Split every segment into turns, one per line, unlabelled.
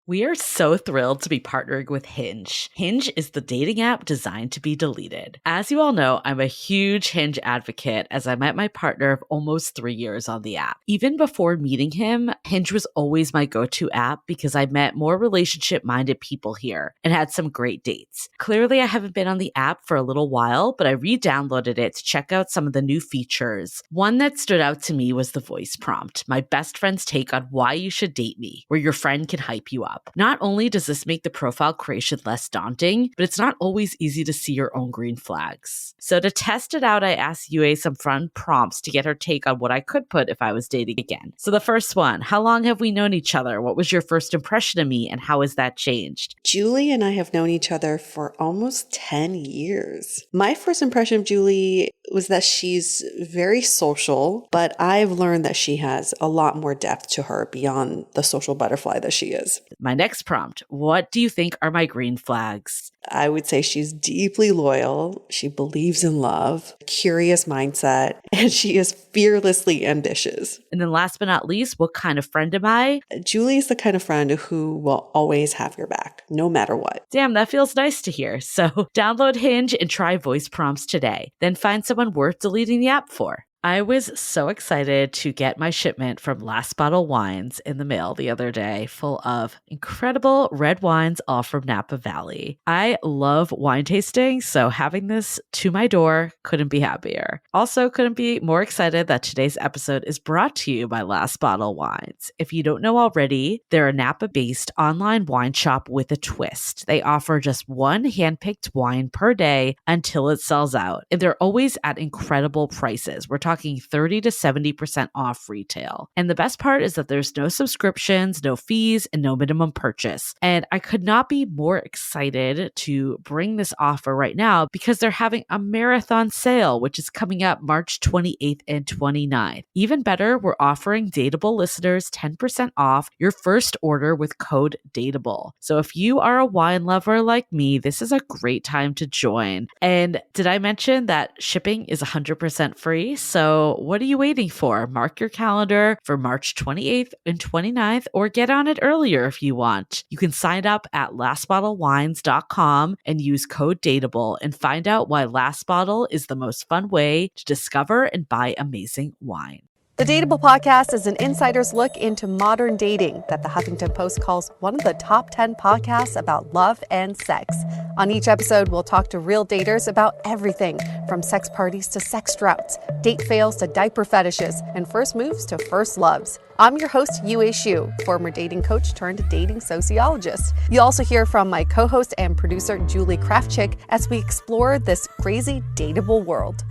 We are so thrilled to be partnering with Hinge. Hinge is the dating app designed to be deleted. As you all know, I'm a huge Hinge advocate as I met my partner of almost 3 years on the app. Even before meeting him, Hinge was always my go-to app because I met more relationship-minded people here and had some great dates. Clearly, I haven't been on the app for a little while, but I re-downloaded it to check out some of the new features. One that stood out to me was the voice prompt, my best friend's take on why you should date me, where your friend can hype you up. Not only does this make the profile creation less daunting, but it's not always easy to see your own green flags. So to test it out, I asked Yue some fun prompts to get her take on what I could put if I was dating again. So the first one, how long have we known each other? What was your first impression of me and how has that changed?
Julie and I have known each other for almost 10 years. My first impression of Julie was that she's very social, but I've learned that she has a lot more depth to her beyond the social butterfly that she is.
My next prompt, what do you think are my green flags?
I would say she's deeply loyal. She believes in love, curious mindset, and she is fearlessly ambitious.
And then last but not least, what kind of friend am I?
Julie is the kind of friend who will always have your back, no matter what.
Damn, that feels nice to hear. So download Hinge and try voice prompts today. Then find someone worth deleting the app for. I was so excited to get my shipment from Last Bottle Wines in the mail the other day, full of incredible red wines, all from Napa Valley. I love wine tasting, so having this to my door couldn't be happier. Also, couldn't be more excited that today's episode is brought to you by Last Bottle Wines. If you don't know already, they're a Napa-based online wine shop with a twist. They offer just one handpicked wine per day until it sells out, and they're always at incredible prices. We're talking 30 to 70% off retail. And the best part is that there's no subscriptions, no fees, and no minimum purchase. And I could not be more excited to bring this offer right now because they're having a marathon sale, which is coming up March 28th and 29th. Even better, we're offering Dateable listeners 10% off your first order with code DATEABLE. So if you are a wine lover like me, this is a great time to join. And did I mention that shipping is 100% free? So what are you waiting for? Mark your calendar for March 28th and 29th or get on it earlier if you want. You can sign up at lastbottlewines.com and use code DATEABLE and find out why Last Bottle is the most fun way to discover and buy amazing wine.
The Dateable podcast is an insider's look into modern dating that the Huffington Post calls one of the top 10 podcasts about love and sex. On each episode, we'll talk to real daters about everything from sex parties to sex droughts, date fails to diaper fetishes, and first moves to first loves. I'm your host, Yue Xu, former dating coach turned dating sociologist. You'll also hear from my co-host and producer, Julie Krafchick, as we explore this crazy dateable world.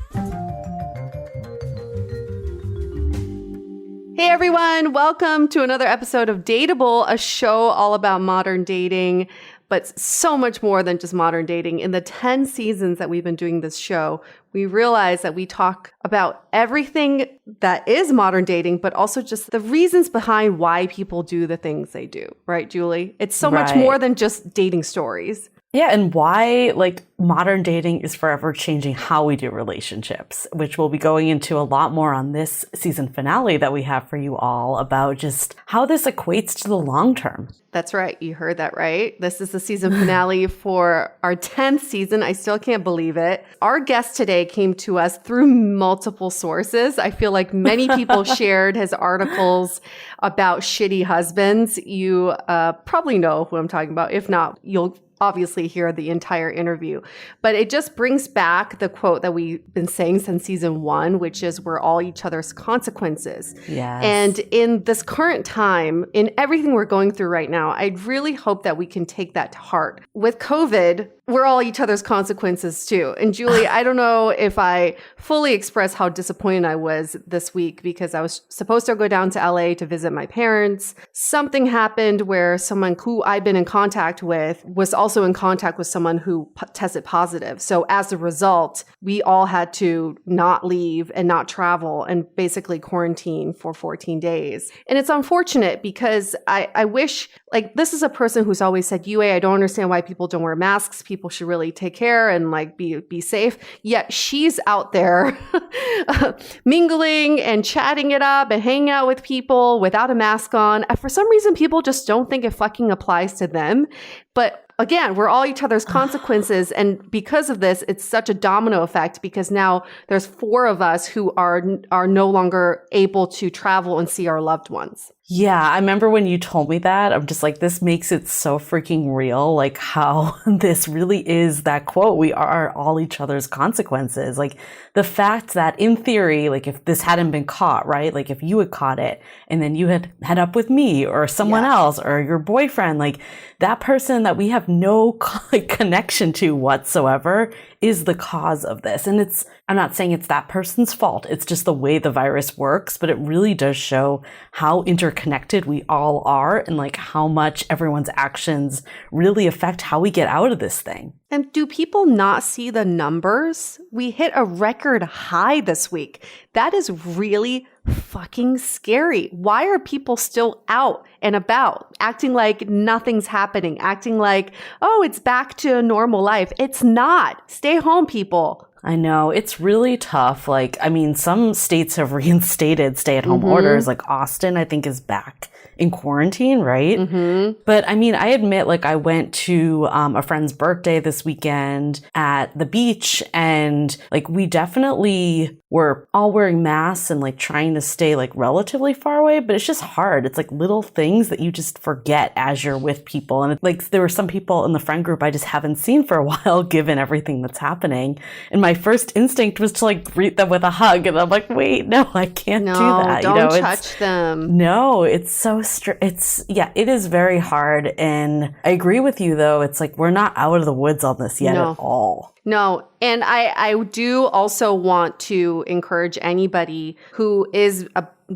Hey everyone, welcome to another episode of Dateable, a show all about modern dating, but so much more than just modern dating. In the 10 seasons that we've been doing this show, we realize that we talk about everything that is modern dating, but also just the reasons behind why people do the things they do. Right, Julie? It's so much more than just dating stories.
Yeah, and why modern dating is forever changing how we do relationships, which we'll be going into a lot more on this season finale that we have for you all about just how this equates to the long term.
That's right. You heard that right. This is the season finale for our 10th season. I still can't believe it. Our guest today came to us through multiple sources. I feel like many people shared his articles about shitty husbands. You probably know who I'm talking about. If not, you'll obviously hear the entire interview. But it just brings back the quote that we've been saying since season 1, which is we're all each other's consequences.
Yes.
And in this current time, in everything we're going through right now, I really hope that we can take that to heart. With COVID, we're all each other's consequences too. And Julie, I don't know if I fully expressed how disappointed I was this week because I was supposed to go down to LA to visit my parents. Something happened where someone who I've been in contact with was also also in contact with someone who tested positive. So as a result, we all had to not leave and not travel and basically quarantine for 14 days. And it's unfortunate because I wish, like, this is a person who's always said, Yue, I don't understand why people don't wear masks. People should really take care and like be safe. Yet she's out there mingling and chatting it up and hanging out with people without a mask on. For some reason, people just don't think it fucking applies to them. But again, we're all each other's consequences. And because of this, it's such a domino effect because now there's 4 of us who are no longer able to travel and see our loved ones.
Yeah, I remember when you told me that, I'm just like, this makes it so freaking real, like how this really is that quote, we are all each other's consequences. Like the fact that in theory, like if this hadn't been caught, right? Like if you had caught it and then you had met up with me or someone else or your boyfriend, like that person that we have no connection to whatsoever is the cause of this. And I'm not saying it's that person's fault. It's just the way the virus works, but it really does show how interconnected we all are and like how much everyone's actions really affect how we get out of this thing.
And do people not see the numbers? We hit a record high this week. That is really fucking scary. Why are people still out and about, acting like nothing's happening, acting like, oh, it's back to a normal life? It's not. Stay home, people.
I know. It's really tough. Like, I mean, some states have reinstated stay-at-home orders. Like Austin, I think, is back in quarantine, right? But I mean, I admit, like, I went to a friend's birthday this weekend at the beach, and like, we definitely were all wearing masks and like trying to stay like relatively far away, but it's just hard. It's like little things that you just forget as you're with people. And like, there were some people in the friend group I just haven't seen for a while, given everything that's happening. And my first instinct was to like greet them with a hug. And I'm like, wait, no, I can't do that.
Don't touch them.
No, it's so it is very hard. And I agree with you though. It's like, we're not out of the woods on this yet at all.
No. And I do also want to encourage anybody who is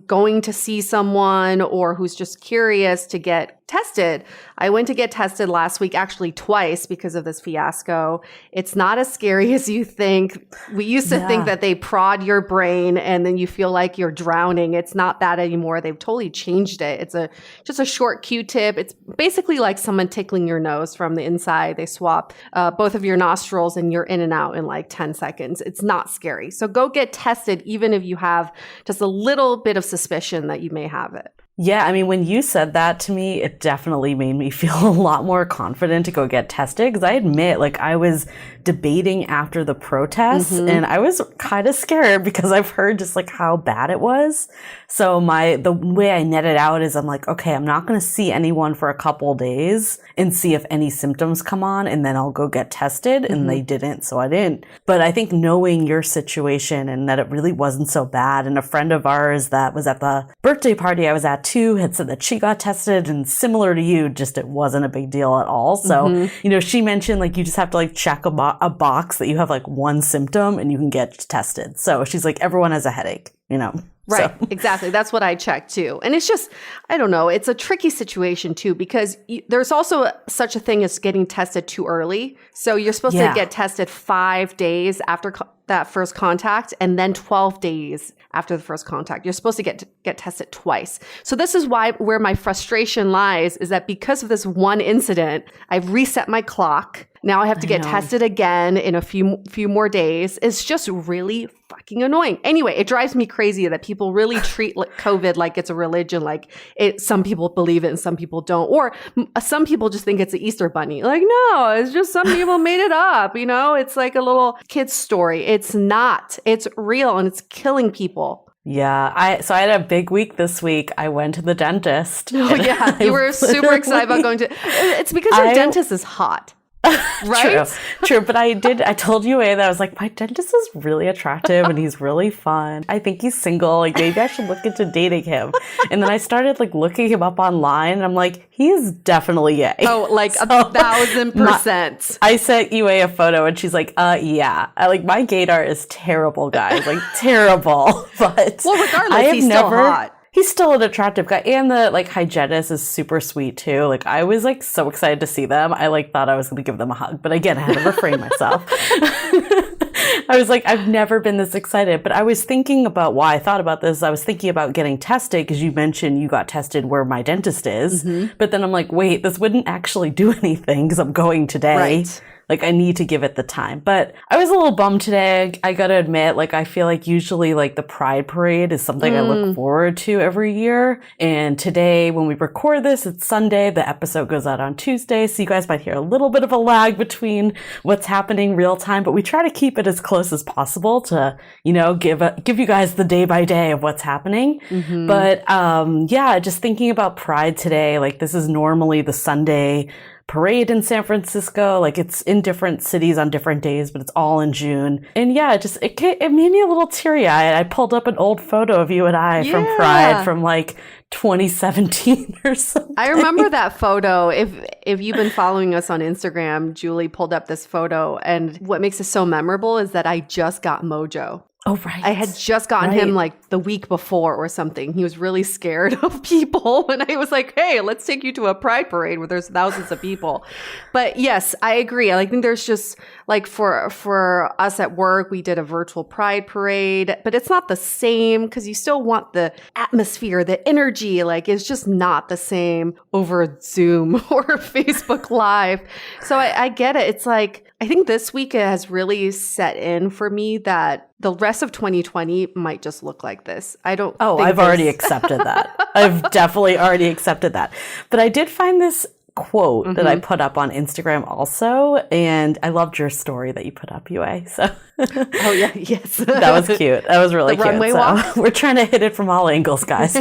going to see someone or who's just curious to get tested. I went to get tested last week, actually twice, because of this fiasco. It's not as scary as you think. We used to think that they prod your brain and then you feel like you're drowning. It's not that anymore. They've totally changed it. It's just a short Q-tip. It's basically like someone tickling your nose from the inside. They swap both of your nostrils and you're in and out in like 10 seconds. It's not scary. So go get tested, even if you have just a little bit of suspicion that you may have it.
Yeah, I mean, when you said that to me, it definitely made me feel a lot more confident to go get tested. Because I admit, like, I was debating after the protests and I was kind of scared because I've heard just like how bad it was. So the way I net it out is I'm like, okay, I'm not going to see anyone for a couple days and see if any symptoms come on, and then I'll go get tested. And they didn't, so I didn't. But I think knowing your situation and that it really wasn't so bad, and a friend of ours that was at the birthday party I was at too had said that she got tested, and similar to you, just it wasn't a big deal at all. So, you know, she mentioned like you just have to like check a box that you have like one symptom and you can get tested. So she's like, everyone has a headache, you know.
Right, exactly. That's what I checked too. And it's just, I don't know, it's a tricky situation too, because there's also such a thing as getting tested too early. So you're supposed to get tested 5 days after that first contact, and then 12 days after the first contact. You're supposed to get tested twice. So this is where my frustration lies, is that because of this one incident, I've reset my clock. Now I have to get tested again in a few more days. It's just really fucking annoying. Anyway, it drives me crazy that people really treat COVID like it's a religion. Like some people believe it and some people don't. Or some people just think it's the Easter bunny. Like, no, it's just some people made it up. You know, it's like a little kid's story. It's not. It's real and it's killing people.
Yeah, so I had a big week this week. I went to the dentist.
Oh yeah, you were super excited about going to. It's because your dentist is hot. Right?
True. But I told you that I was like, my dentist is really attractive and he's really fun. I think he's single. Like, maybe I should look into dating him. And then I started like looking him up online, and I'm like, he is definitely gay.
Oh, like 1,000%.
I sent you a photo and she's like, yeah. Like, my gaydar is terrible, guys. Like, terrible. But
well, regardless, he's still hot.
He's still an attractive guy. And the like hygienist is super sweet too. Like I was like so excited to see them. I like thought I was going to give them a hug, but again, I had to refrain myself. I was like, I've never been this excited. But I was thinking about why I thought about this. I was thinking about getting tested because you mentioned you got tested where my dentist is. But then I'm like, wait, this wouldn't actually do anything because I'm going today.
Right.
Like I need to give it the time. But I was a little bummed today. I gotta admit, like I feel like usually like the Pride Parade is something I look forward to every year. And today when we record this, it's Sunday. The episode goes out on Tuesday. So you guys might hear a little bit of a lag between what's happening real time, but we try to keep it as close as possible to, you know, give you guys the day by day of what's happening. But yeah, just thinking about Pride today, like this is normally the Sunday parade in San Francisco. Like it's in different cities on different days, but it's all in June. And yeah, it made me a little teary eyed. I pulled up an old photo of you and I from Pride from like 2017 or something.
I remember that photo. If you've been following us on Instagram, Julie pulled up this photo, and what makes it so memorable is that I just got Mojo.
Oh, right.
I had just gotten him like the week before or something. He was really scared of people. And I was like, hey, let's take you to a Pride Parade where there's thousands of people. But yes, I agree. I think there's just like for us at work, we did a virtual Pride Parade, but it's not the same because you still want the atmosphere, the energy. Like it's just not the same over Zoom or Facebook Live. So I get it. It's like, I think this week it has really set in for me that the rest of 2020 might just look like this. I don't.
Oh, I've already accepted that. I've definitely already accepted that. But I did find this quote that I put up on Instagram also, and I loved your story that you put up, Yue. So
oh yeah, yes,
that was cute. That was really
the
cute.
runway
So
walk?
we're trying to hit it from all angles, guys.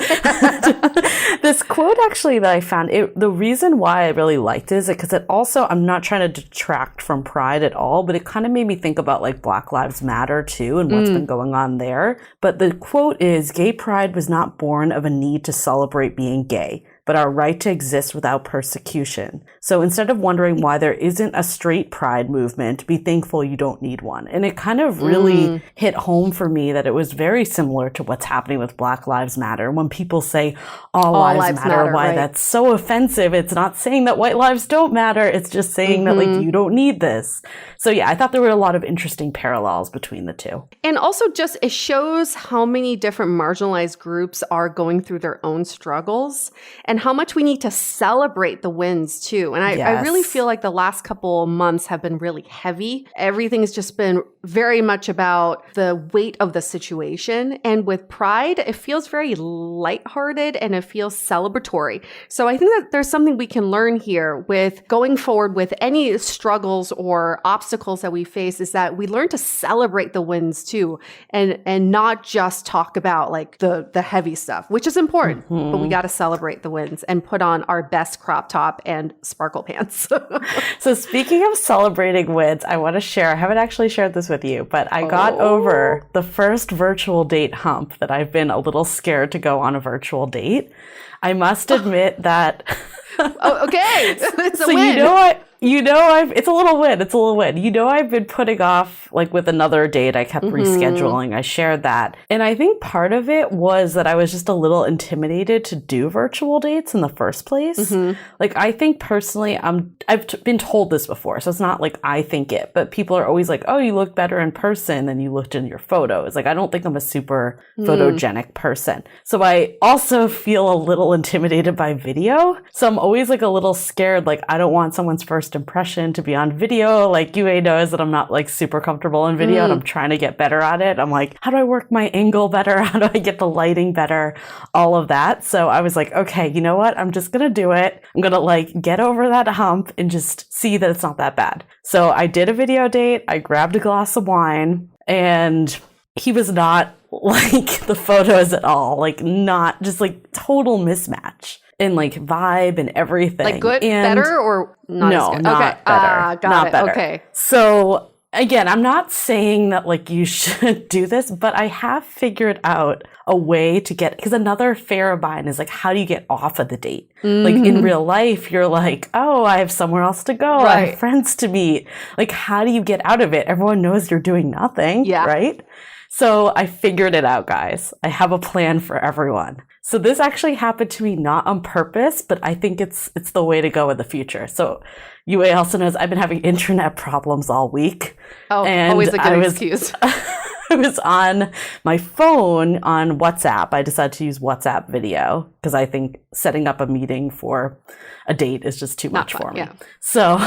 This quote actually that I found, the reason why I really liked it is because it also, I'm not trying to detract from Pride at all, but it kind of made me think about like Black Lives Matter too and what's been going on there. But the quote is, "Gay pride was not born of a need to celebrate being gay, but our right to exist without persecution. So instead of wondering why there isn't a straight pride movement, be thankful you don't need one." And it kind of really hit home for me that it was very similar to what's happening with Black Lives Matter. When people say all lives matter, why that's so offensive. It's not saying that white lives don't matter. It's just saying that like you don't need this. So yeah, I thought there were a lot of interesting parallels between the two.
And also just it shows how many different marginalized groups are going through their own struggles and how much we need to celebrate the wins too. And I really feel like the last couple months have been really heavy. Everything's just been very much about the weight of the situation. And with Pride, it feels very lighthearted and it feels celebratory. So I think that there's something we can learn here with going forward with any struggles or obstacles that we face, is that we learn to celebrate the wins too, and not just talk about like the heavy stuff, which is important, but we got to celebrate the wins and put on our best crop top and sparkle pants.
So speaking of celebrating wins, I want to share, I haven't actually shared this with you, but I got over the first virtual date hump that I've been a little scared to go on a virtual date. I must admit that.
Oh, okay. It's a
so
win.
It's a little win. It's a little win. You know, I've been putting off, like with another date, I kept rescheduling. I shared that. And I think part of it was that I was just a little intimidated to do virtual dates in the first place. Like, I think personally, I've been told this before, so it's not like I think it, but people are always like, oh, you look better in person than you looked in your photos. Like, I don't think I'm a super photogenic person. So I also feel a little intimidated by video. So I'm always like a little scared. Like, I don't want someone's first impression to be on video. Like, Yue knows that I'm not like super comfortable in video and I'm trying to get better at it. I'm like, how do I work my angle better? How do I get the lighting better? All of that. So I was like, okay, you know what? I'm just going to do it. I'm going to like get over that hump and just see that it's not that bad. So I did a video date. I grabbed a glass of wine and he was not like the photos at all. Like, not just like total mismatch in like vibe and everything.
Like good,
and
better, or not as good?
Not
okay.
better.
Got
not
it.
better.
Okay.
So again, I'm not saying that like you should do this, but I have figured out a way to get, because another fear of mine is like, how do you get off of the date? Like in real life, you're like, oh, I have somewhere else to go. I have friends to meet. Like, how do you get out of it? Everyone knows you're doing nothing, right? So I figured it out, guys. I have a plan for everyone. So this actually happened to me not on purpose, but I think it's the way to go in the future. So Yue also knows I've been having internet problems all week.
Oh,
and
always a good excuse.
I was on my phone on WhatsApp. I decided to use WhatsApp video because I think setting up a meeting for a date is just too much for me. Yeah. So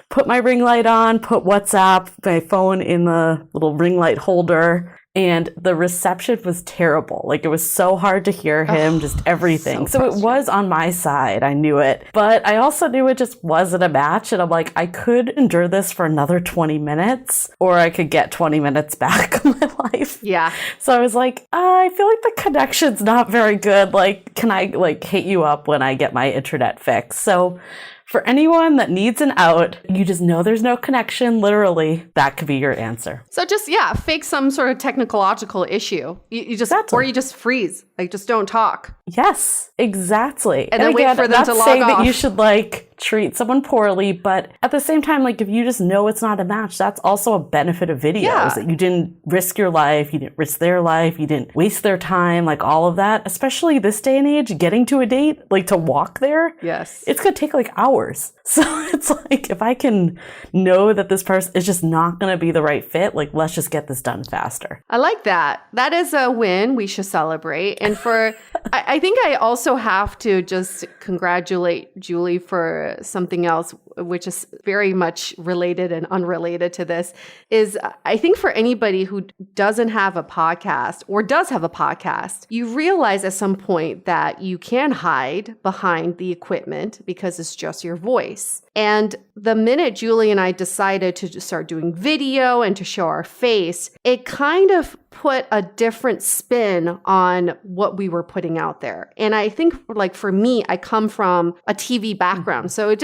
put my ring light on, put WhatsApp, my phone in the little ring light holder, and the reception was terrible. Like, it was so hard to hear him, just everything. So it was on my side. I knew it. But I also knew it just wasn't a match. And I'm like, I could endure this for another 20 minutes, or I could get 20 minutes back of my life.
Yeah.
So I was like, I feel like the connection's not very good. Like, can I hit you up when I get my internet fixed? So for anyone that needs an out, you just know there's no connection, literally, that could be your answer.
So just, fake some sort of technological issue. You just, or you just freeze, just don't talk.
Yes, exactly.
And then again, wait for them to log off.
I'm not saying that you should treat someone poorly, but at the same time, if you just know it's not a match, that's also a benefit of videos, that you didn't risk your life, you didn't risk their life, you didn't waste their time, all of that. Especially this day and age, getting to a date, to walk there,
yes,
it's gonna take hours. So it's if I can know that this person is just not gonna be the right fit, let's just get this done faster.
I like that. That is a win we should celebrate. And for I think I also have to just congratulate Julie for something else, which is very much related and unrelated to this, is I think for anybody who doesn't have a podcast or does have a podcast, you realize at some point that you can hide behind the equipment because it's just your voice. And the minute Julie and I decided to start doing video and to show our face, it kind of put a different spin on what we were putting out there. And I think for me, I come from a TV background. So it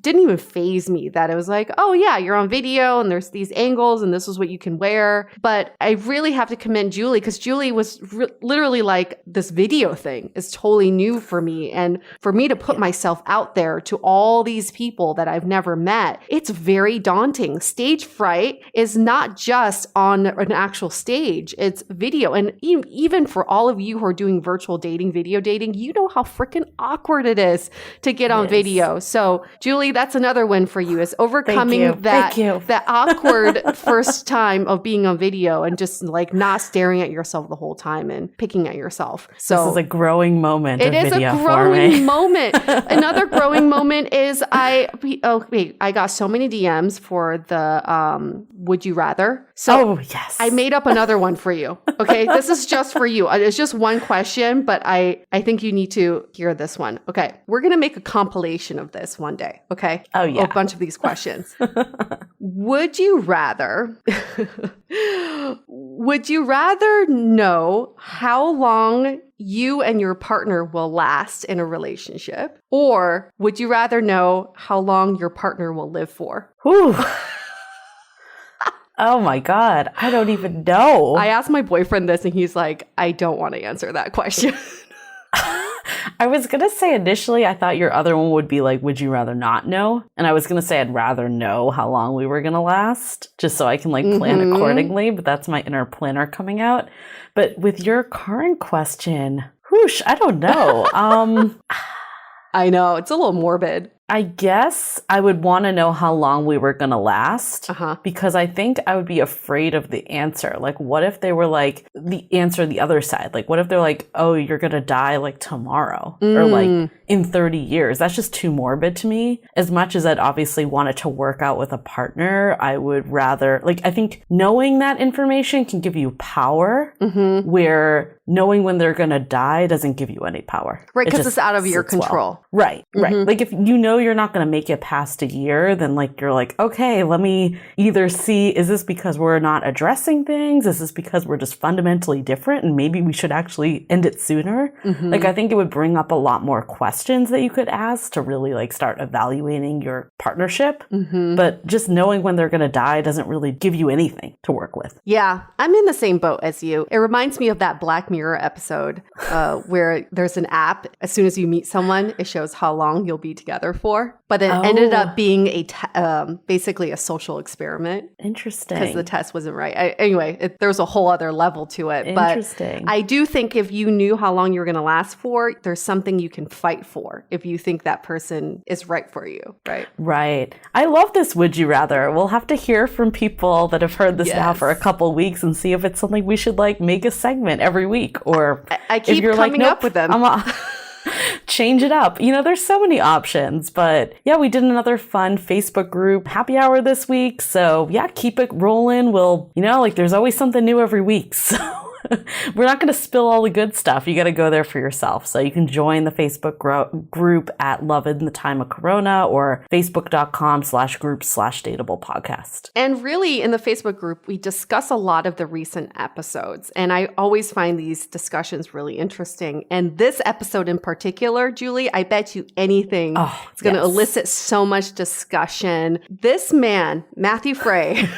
didn't even faze me that it was oh yeah, you're on video and there's these angles and this is what you can wear. But I really have to commend Julie, because Julie was literally this video thing is totally new for me. And for me to put myself out there to all these people that I've never met, it's very daunting. Stage fright is not just on an actual stage. It's video. And even for all of you who are doing virtual dating, video dating, you know how freaking awkward it is to get on video. So Julie, that's another win for you, is overcoming that awkward first time of being on video and just not staring at yourself the whole time and picking at yourself. So
this is a growing moment.
It is a growing moment. Another growing moment is I got so many DMs for the Would You Rather. So
yes.
I made up another one for you. Okay. This is just for you. It's just one question, but I think you need to hear this one. Okay. We're going to make a compilation of this one day. Okay.
Oh yeah.
A bunch of these questions. Would you rather know how long you and your partner will last in a relationship, or would you rather know how long your partner will live for?
Whew. Oh my God. I don't even know.
I asked my boyfriend this and he's like, I don't want to answer that question.
I was going to say initially, I thought your other one would be would you rather not know? And I was going to say I'd rather know how long we were going to last, just so I can plan accordingly. But that's my inner planner coming out. But with your current question, whoosh, I don't know.
I know, it's a little morbid.
I guess I would want to know how long we were going to last, because I think I would be afraid of the answer. What if they were the answer the other side? What if they're oh, you're going to die tomorrow or in 30 years? That's just too morbid to me. As much as I'd obviously want it to work out with a partner, I would rather, I think knowing that information can give you power, where knowing when they're going to die doesn't give you any power.
Right, because it's out of your control.
Right, right. If you know you're not going to make it past a year, then you're okay, let me either see, is this because we're not addressing things? Is this because we're just fundamentally different and maybe we should actually end it sooner? I think it would bring up a lot more questions that you could ask to really start evaluating your partnership. But just knowing when they're going to die doesn't really give you anything to work with.
Yeah, I'm in the same boat as you. It reminds me of that Black Mirror episode where there's an app. As soon as you meet someone, it shows how long you'll be together for. for, but it ended up being basically a social experiment.
Interesting.
Because the test wasn't right. Anyway, there was a whole other level to it.
Interesting.
But I do think if you knew how long you were going to last for, there's something you can fight for if you think that person is right for you, right?
Right. I love this Would You Rather. We'll have to hear from people that have heard this now for a couple weeks and see if it's something we should like make a segment every week. Or
I keep coming up with them.
Change it up. You know, there's so many options, but yeah, we did another fun Facebook group happy hour this week. So yeah, keep it rolling. We'll, you know, like there's always something new every week. So we're not going to spill all the good stuff. You got to go there for yourself. So you can join the Facebook group at Love in the Time of Corona or facebook.com/group/dateable podcast.
And really in the Facebook group, we discuss a lot of the recent episodes. And I always find these discussions really interesting. And this episode in particular, Julie, I bet you anything it's going to elicit so much discussion. This man, Matthew Fray,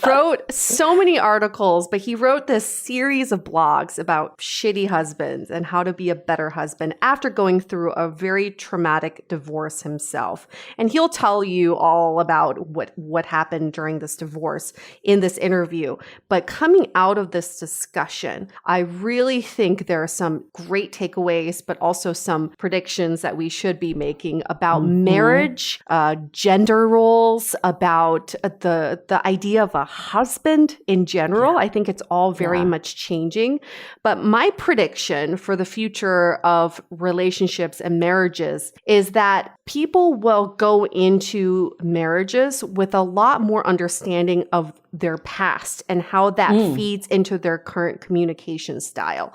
wrote so many articles, but he wrote this series of blogs about shitty husbands and how to be a better husband after going through a very traumatic divorce himself. And he'll tell you all about what happened during this divorce in this interview. But coming out of this discussion, I really think there are some great takeaways, but also some predictions that we should be making about marriage, gender roles, about the idea of a husband in general. I think it's all very much changing. But my prediction for the future of relationships and marriages is that people will go into marriages with a lot more understanding of their past and how that feeds into their current communication style.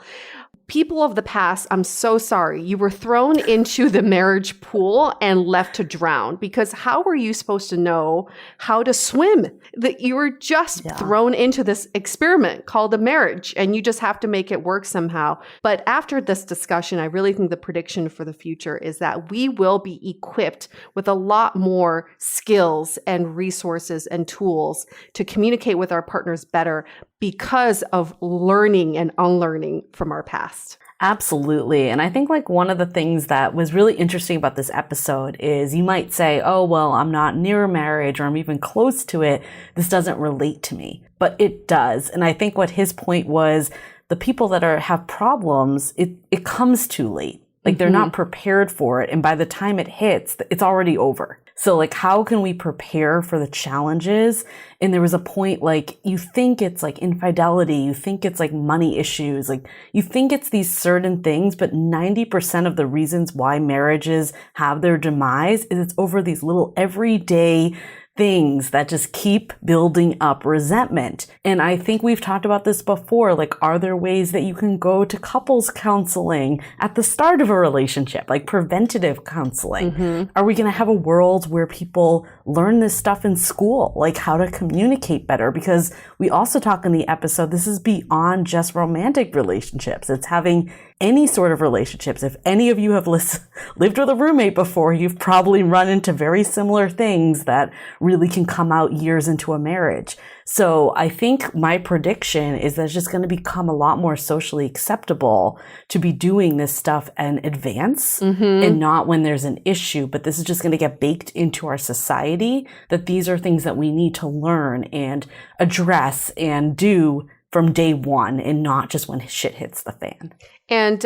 People of the past, I'm so sorry. You were thrown into the marriage pool and left to drown, because how were you supposed to know how to swim? That you were just thrown into this experiment called a marriage, and you just have to make it work somehow. But after this discussion, I really think the prediction for the future is that we will be equipped with a lot more skills and resources and tools to communicate with our partners better because of learning and unlearning from our past.
Absolutely. And I think like one of the things that was really interesting about this episode is you might say, oh, well, I'm not near marriage or I'm even close to it. This doesn't relate to me, but it does. And I think what his point was, the people that have problems, it comes too late. Like they're not prepared for it. And by the time it hits, it's already over. So like, how can we prepare for the challenges? And there was a point like, you think it's like infidelity, you think it's like money issues, like you think it's these certain things, but 90% of the reasons why marriages have their demise is it's over these little everyday things that just keep building up resentment. And I think we've talked about this before. Like, are there ways that you can go to couples counseling at the start of a relationship, like preventative counseling? Are we going to have a world where people learn this stuff in school, like how to communicate better? Because we also talk in the episode, this is beyond just romantic relationships. It's having any sort of relationships. If any of you have lived with a roommate before, you've probably run into very similar things that really can come out years into a marriage. So I think my prediction is that it's just going to become a lot more socially acceptable to be doing this stuff in advance and not when there's an issue. But this is just going to get baked into our society, that these are things that we need to learn and address and do from day one and not just when shit hits the fan.
And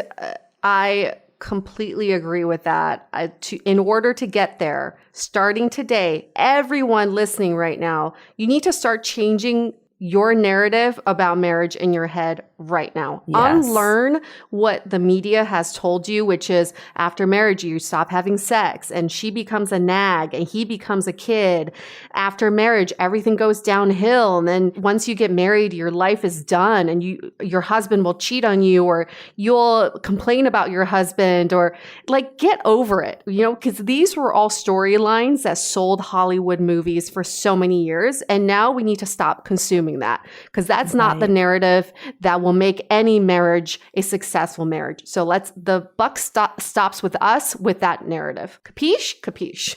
I completely agree with that. In order to get there, starting today, everyone listening right now, you need to start changing your narrative about marriage in your head right now.
Yes.
Unlearn what the media has told you, which is after marriage, you stop having sex and she becomes a nag and he becomes a kid. After marriage, everything goes downhill. And then once you get married, your life is done and your husband will cheat on you or you'll complain about your husband or like get over it, because these were all storylines that sold Hollywood movies for so many years. And now we need to stop consuming consuming that, because that's not the narrative that will make any marriage a successful marriage. So the buck stops with us with that narrative. Capiche? Capiche.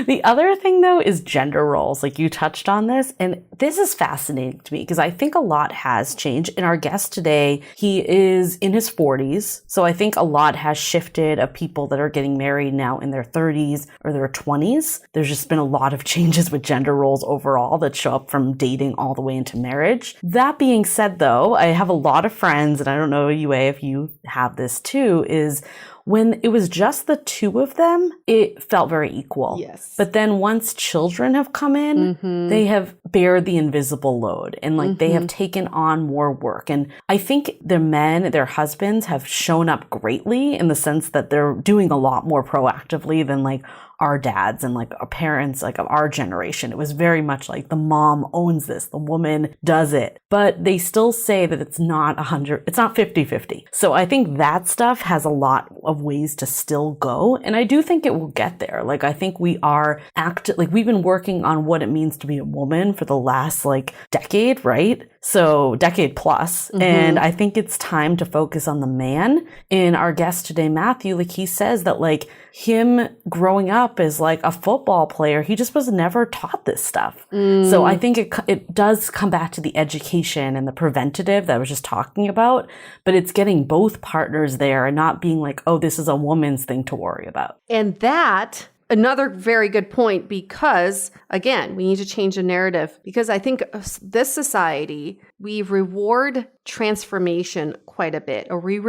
The other thing, though, is gender roles. Like, you touched on this, and this is fascinating to me because I think a lot has changed. And our guest today, he is in his 40s. So I think a lot has shifted of people that are getting married now in their 30s or their 20s. There's just been a lot of changes with gender roles overall that show up from dating all the way into marriage. That being said, though, I have a lot of friends, and I don't know, Yue, if you have this too, is when it was just the two of them, it felt very equal.
Yes.
But then once children have come in, they have bared the invisible load, and like they have taken on more work. And I think their men, their husbands have shown up greatly in the sense that they're doing a lot more proactively than like our dads and like our parents, like of our generation. It was very much like the mom owns this, the woman does it, but they still say that it's not 50-50. So I think that stuff has a lot of ways to still go. And I do think it will get there. Like, I think we've been working on what it means to be a woman for the last like decade, right? So decade plus. And I think it's time to focus on the man. And our guest today, Matthew, like he says that like him growing up as like a football player, he just was never taught this stuff. So I think it does come back to the education and the preventative that I was just talking about, but it's getting both partners there and not being like, oh, this is a woman's thing to worry about.
And that, another very good point, because again, we need to change the narrative, because I think this society, we reward transformation quite a bit, or we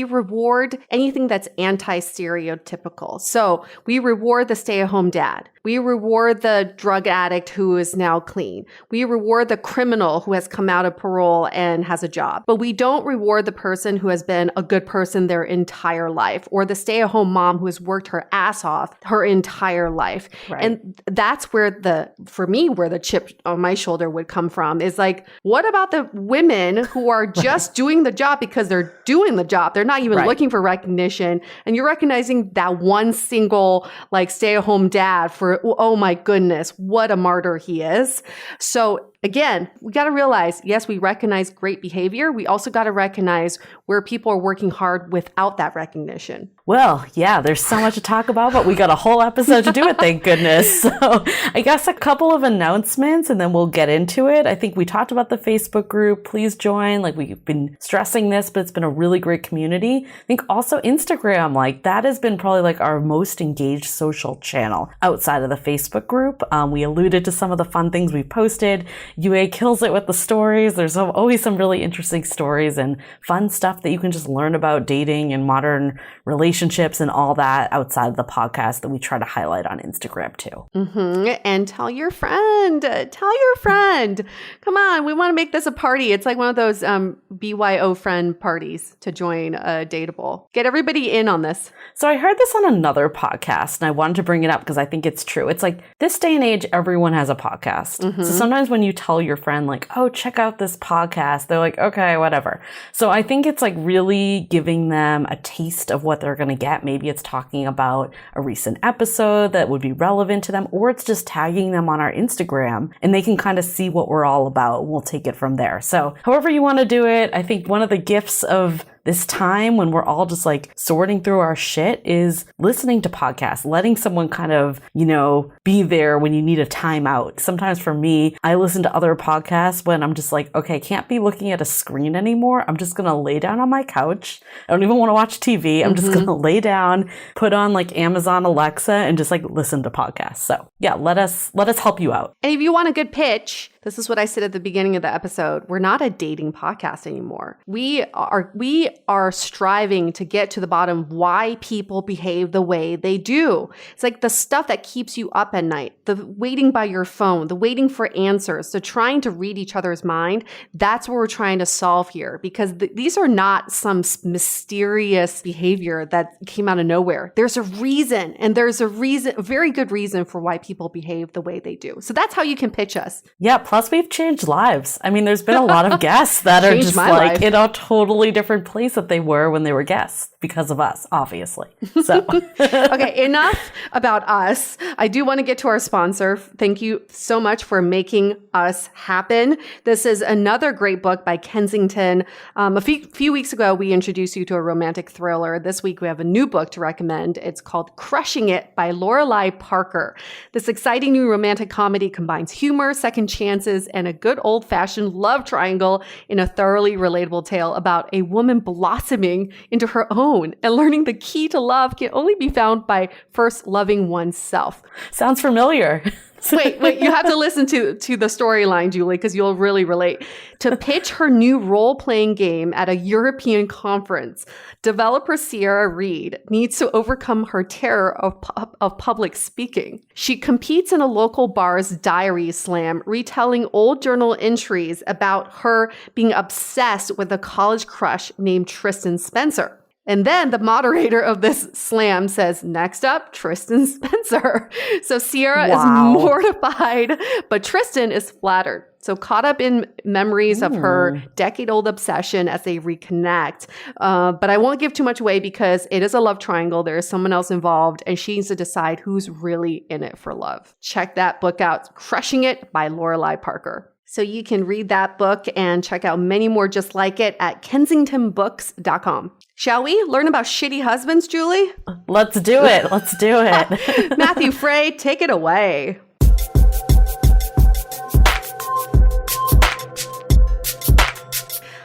reward anything that's anti-stereotypical. So we reward the stay-at-home dad. We reward the drug addict who is now clean. We reward the criminal who has come out of parole and has a job. But we don't reward the person who has been a good person their entire life, or the stay-at-home mom who has worked her ass off her entire life. Right. And that's where for me, where the chip on my shoulder would come from is like, what about the women who are just doing the job because they're doing the job? They're not even looking for recognition. And you're recognizing that one single like stay-at-home dad for, oh my goodness, what a martyr he is. So again, we got to realize, yes, we recognize great behavior. We also got to recognize where people are working hard without that recognition.
Well, yeah, there's so much to talk about, but we got a whole episode to do it, thank goodness. So I guess a couple of announcements and then we'll get into it. I think we talked about the Facebook group. Please join. Like, we've been stressing this, but it's been a really great community. I think also Instagram, like that has been probably like our most engaged social channel outside of the Facebook group. We alluded to some of the fun things we posted. UA kills it with the stories. There's always some really interesting stories and fun stuff that you can just learn about dating and modern relationships and all that outside of the podcast that we try to highlight on Instagram too.
And tell your friend. Come on, we want to make this a party. It's like one of those BYO friend parties to join Dateable. Get everybody in on this.
So I heard this on another podcast and I wanted to bring it up because I think it's true. It's like this day and age, everyone has a podcast. So sometimes when you tell your friend like, oh, check out this podcast, they're like, okay, whatever. So I think it's like really giving them a taste of what they're going to get. Maybe it's talking about a recent episode that would be relevant to them, or it's just tagging them on our Instagram and they can kind of see what we're all about. We'll take it from there. So however you want to do it, I think one of the gifts of this time when we're all just like sorting through our shit is listening to podcasts, letting someone kind of, be there when you need a timeout. Sometimes for me, I listen to other podcasts when I'm just like, okay, I can't be looking at a screen anymore. I'm just going to lay down on my couch. I don't even want to watch TV. I'm just going to lay down, put on like Amazon Alexa and just like listen to podcasts. So yeah, let us help you out.
And if you want a good pitch, this is what I said at the beginning of the episode. We're not a dating podcast anymore. We are striving to get to the bottom of why people behave the way they do. It's like the stuff that keeps you up at night, the waiting by your phone, the waiting for answers, the trying to read each other's mind. That's what we're trying to solve here, because these are not some mysterious behavior that came out of nowhere. There's a reason, and there's a very good reason for why people behave the way they do. So that's how you can pitch us.
Yeah. Plus, we've changed lives. I mean, there's been a lot of guests that are just like in a totally different place that they were when they were guests because of us, obviously. So,
okay, enough about us, I do want to get to our sponsor. Thank you so much for making us happen. This is another great book by Kensington. A few weeks ago, we introduced you to a romantic thriller. This week, we have a new book to recommend. It's called Crushing It by Lorelei Parker. This exciting new romantic comedy combines humor, second chances, and a good old-fashioned love triangle in a thoroughly relatable tale about a woman blossoming into her own and learning the key to love can only be found by first loving oneself.
Sounds familiar.
Wait, you have to listen to the storyline, Julie, because you'll really relate. To pitch her new role-playing game at a European conference, developer Sierra Reed needs to overcome her terror of public speaking. She competes in a local bar's diary slam, retelling old journal entries about her being obsessed with a college crush named Tristan Spencer. And then the moderator of this slam says, next up, Tristan Spencer. So Sierra is mortified, but Tristan is flattered. So caught up in memories of her decade-old obsession as they reconnect. But I won't give too much away because it is a love triangle. There is someone else involved, and she needs to decide who's really in it for love. Check that book out, Crushing It by Lorelei Parker. So you can read that book and check out many more just like it at kensingtonbooks.com. Shall we learn about shitty husbands, Julie?
Let's do it. Let's do it.
Matthew Fray, take it away.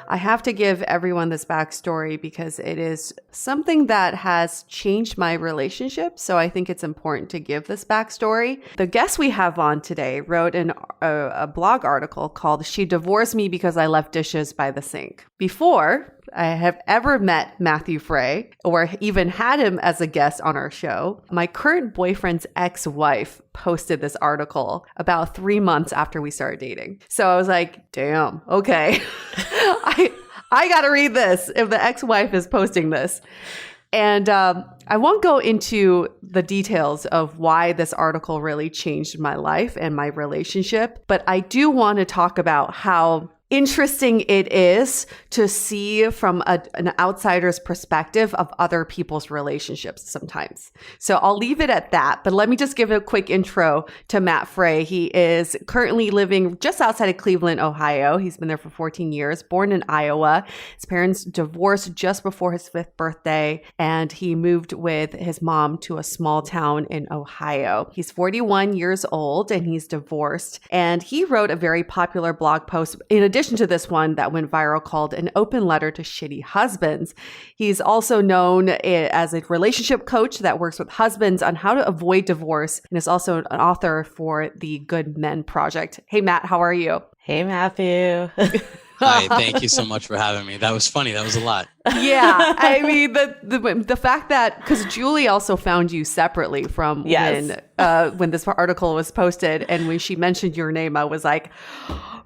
I have to give everyone this backstory because it is something that has changed my relationship. So I think it's important to give this backstory. The guest we have on today wrote a blog article called "She Divorced Me Because I Left Dishes by the Sink." Before I have ever met Matthew Fray or even had him as a guest on our show, my current boyfriend's ex-wife posted this article about 3 months after we started dating. So I was like, damn, okay. I got to read this if the ex-wife is posting this. And I won't go into the details of why this article really changed my life and my relationship, but I do want to talk about how interesting it is to see from an outsider's perspective of other people's relationships sometimes. So I'll leave it at that, but let me just give a quick intro to Matt Fray. He is currently living just outside of Cleveland, Ohio. He's been there for 14 years, born in Iowa. His parents divorced just before his 5th birthday, and he moved with his mom to a small town in Ohio. He's 41 years old and he's divorced, and he wrote a very popular blog post in addition to this one that went viral called An Open Letter to Shitty Husbands. He's also known as a relationship coach that works with husbands on how to avoid divorce and is also an author for the Good Men Project. Hey, Matt, how are you?
Hey, Matthew.
Hi, thank you so much for having me. That was funny. That was a lot.
Yeah, I mean, the fact that, because Julie also found you separately from when this article was posted, and when she mentioned your name, I was like,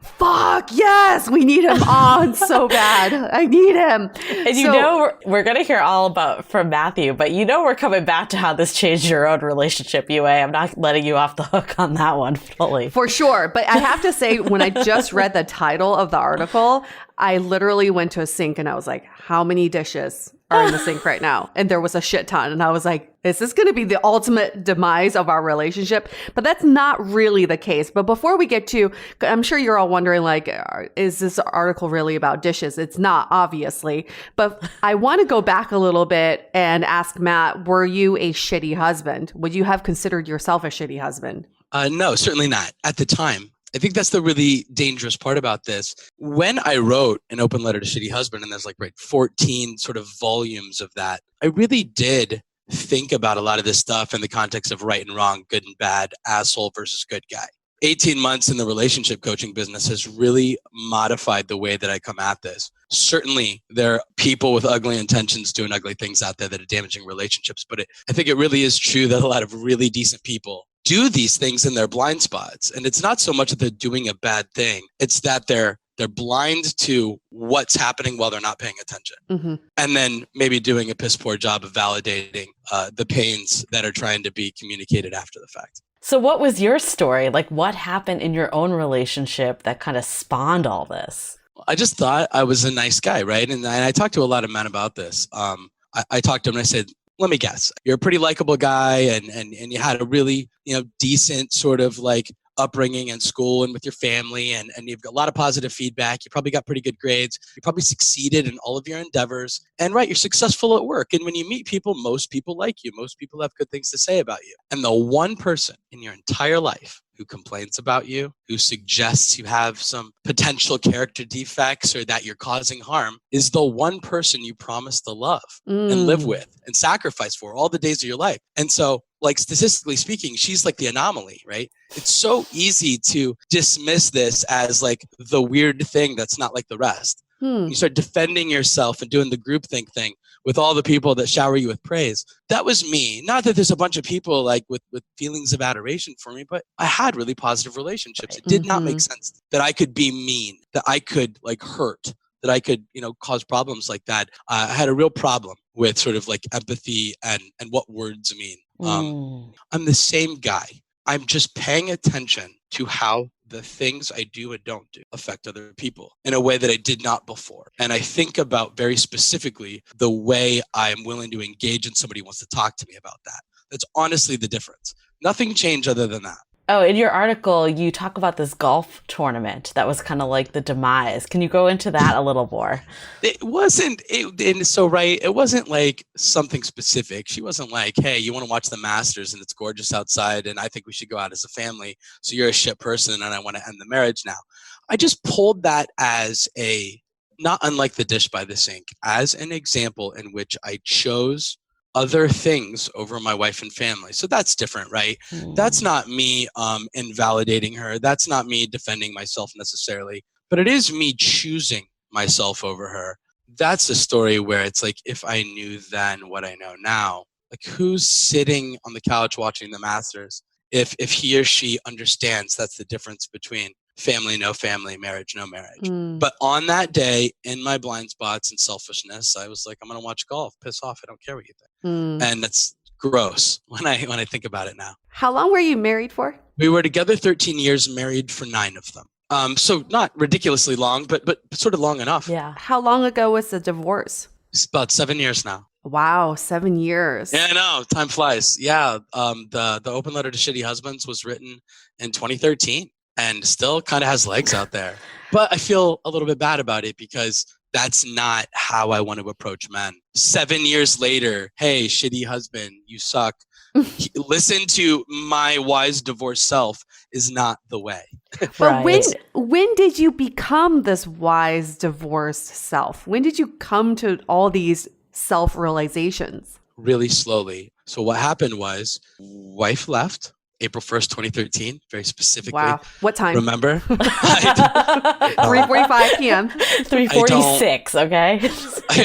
fuck, yes, we need him on so bad. I need him.
And we're going to hear all about from Matthew, but we're coming back to how this changed your own relationship, UA. I'm not letting you off the hook on that one fully.
For sure. But I have to say, when I just read the title of the article, I literally went to a sink and I was like, how many dishes are in the sink right now? And there was a shit ton. And I was like, is this going to be the ultimate demise of our relationship? But that's not really the case. But before we get to, I'm sure you're all wondering, like, is this article really about dishes? It's not, obviously. But I want to go back a little bit and ask Matt, were you a shitty husband? Would you have considered yourself a shitty husband?
No, certainly not. At the time, I think that's the really dangerous part about this. When I wrote An Open Letter to Shitty Husband, and there's 14 sort of volumes of that, I really did think about a lot of this stuff in the context of right and wrong, good and bad, asshole versus good guy. 18 months in the relationship coaching business has really modified the way that I come at this. Certainly, there are people with ugly intentions doing ugly things out there that are damaging relationships, but I think it really is true that a lot of really decent people do these things in their blind spots. And it's not so much that they're doing a bad thing. It's that they're blind to what's happening while they're not paying attention. Mm-hmm. And then maybe doing a piss poor job of validating the pains that are trying to be communicated after the fact.
So what was your story? Like, what happened in your own relationship that kind of spawned all this?
I just thought I was a nice guy, right? And I talked to a lot of men about this. I talked to them and I said, let me guess, you're a pretty likable guy and you had a really, decent sort of like upbringing in school and with your family, and you've got a lot of positive feedback. You probably got pretty good grades. You probably succeeded in all of your endeavors. And right, you're successful at work. And when you meet people, most people like you. Most people have good things to say about you. And the one person in your entire life who complains about you, who suggests you have some potential character defects or that you're causing harm, is the one person you promise to love and live with and sacrifice for all the days of your life. And so, like, statistically speaking, she's like the anomaly, right? It's so easy to dismiss this as like the weird thing that's not like the rest. You start defending yourself and doing the groupthink thing with all the people that shower you with praise. That was me. Not that there's a bunch of people like with feelings of adoration for me, but I had really positive relationships. It did not make sense that I could be mean, that I could like hurt, that I could, cause problems like that. I had a real problem with sort of like empathy and what words mean. I'm the same guy. I'm just paying attention to how the things I do and don't do affect other people in a way that I did not before. And I think about very specifically the way I'm willing to engage and somebody wants to talk to me about that. That's honestly the difference. Nothing changed other than that.
Oh, in your article, you talk about this golf tournament that was kind of like the demise. Can you go into that a little more?
It wasn't like something specific. She wasn't like, hey, you want to watch the Masters and it's gorgeous outside and I think we should go out as a family. So you're a shit person and I want to end the marriage now. I just pulled that as not unlike the dish by the sink, as an example in which I chose other things over my wife and family. So that's different, right? That's not me invalidating her. That's not me defending myself necessarily, but it is me choosing myself over her. That's a story where it's like, if I knew then what I know now, like who's sitting on the couch watching the Masters, if he or she understands that's the difference between family, no family, marriage, no marriage. But on that day, in my blind spots and selfishness, I was like, I'm going to watch golf. Piss off. I don't care what you think. And that's gross when I think about it now.
How long were you married for?
We were together 13 years, married for 9 of them. So not ridiculously long, but sort of long enough.
Yeah.
How long ago was the divorce?
It's about 7 years now.
Wow, 7 years.
Yeah, I know. Time flies. Yeah. The Open Letter to Shitty Husbands was written in 2013. And still kind of has legs out there. But I feel a little bit bad about it because that's not how I want to approach men. 7 years later, hey, shitty husband, you suck. Listen to my wise divorced self is not the way.
But when did you become this wise divorced self? When did you come to all these self-realizations?
Really slowly. So what happened was, wife left. April 1st, 2013, very specifically.
Wow. What time?
Remember?
3:45 p.m.
3:46, okay?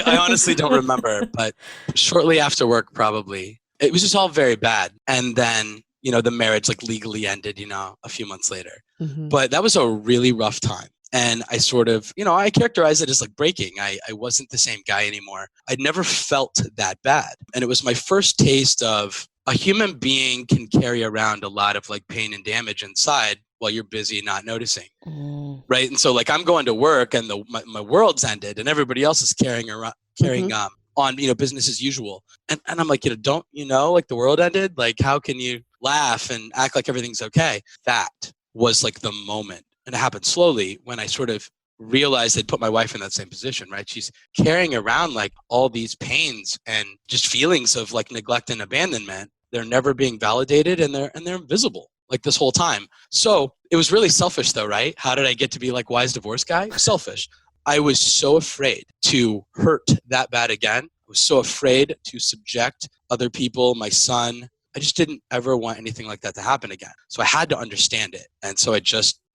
I honestly don't remember, but shortly after work, probably. It was just all very bad. And then, the marriage like legally ended, a few months later. But that was a really rough time. And I sort of, I characterize it as like breaking. I wasn't the same guy anymore. I'd never felt that bad. And it was my first taste of a human being can carry around a lot of like pain and damage inside while you're busy not noticing. Right. And so like I'm going to work and my world's ended and everybody else is carrying on, business as usual. And I'm like, don't like the world ended? Like, how can you laugh and act like everything's okay? That was like the moment. And it happened slowly when I sort of realized I'd put my wife in that same position, right? She's carrying around like all these pains and just feelings of like neglect and abandonment. They're never being validated and they're invisible like this whole time. So it was really selfish though, right? How did I get to be like wise divorce guy? Selfish. I was so afraid to hurt that bad again. I was so afraid to subject other people, my son. I just didn't ever want anything like that to happen again. So I had to understand it. And so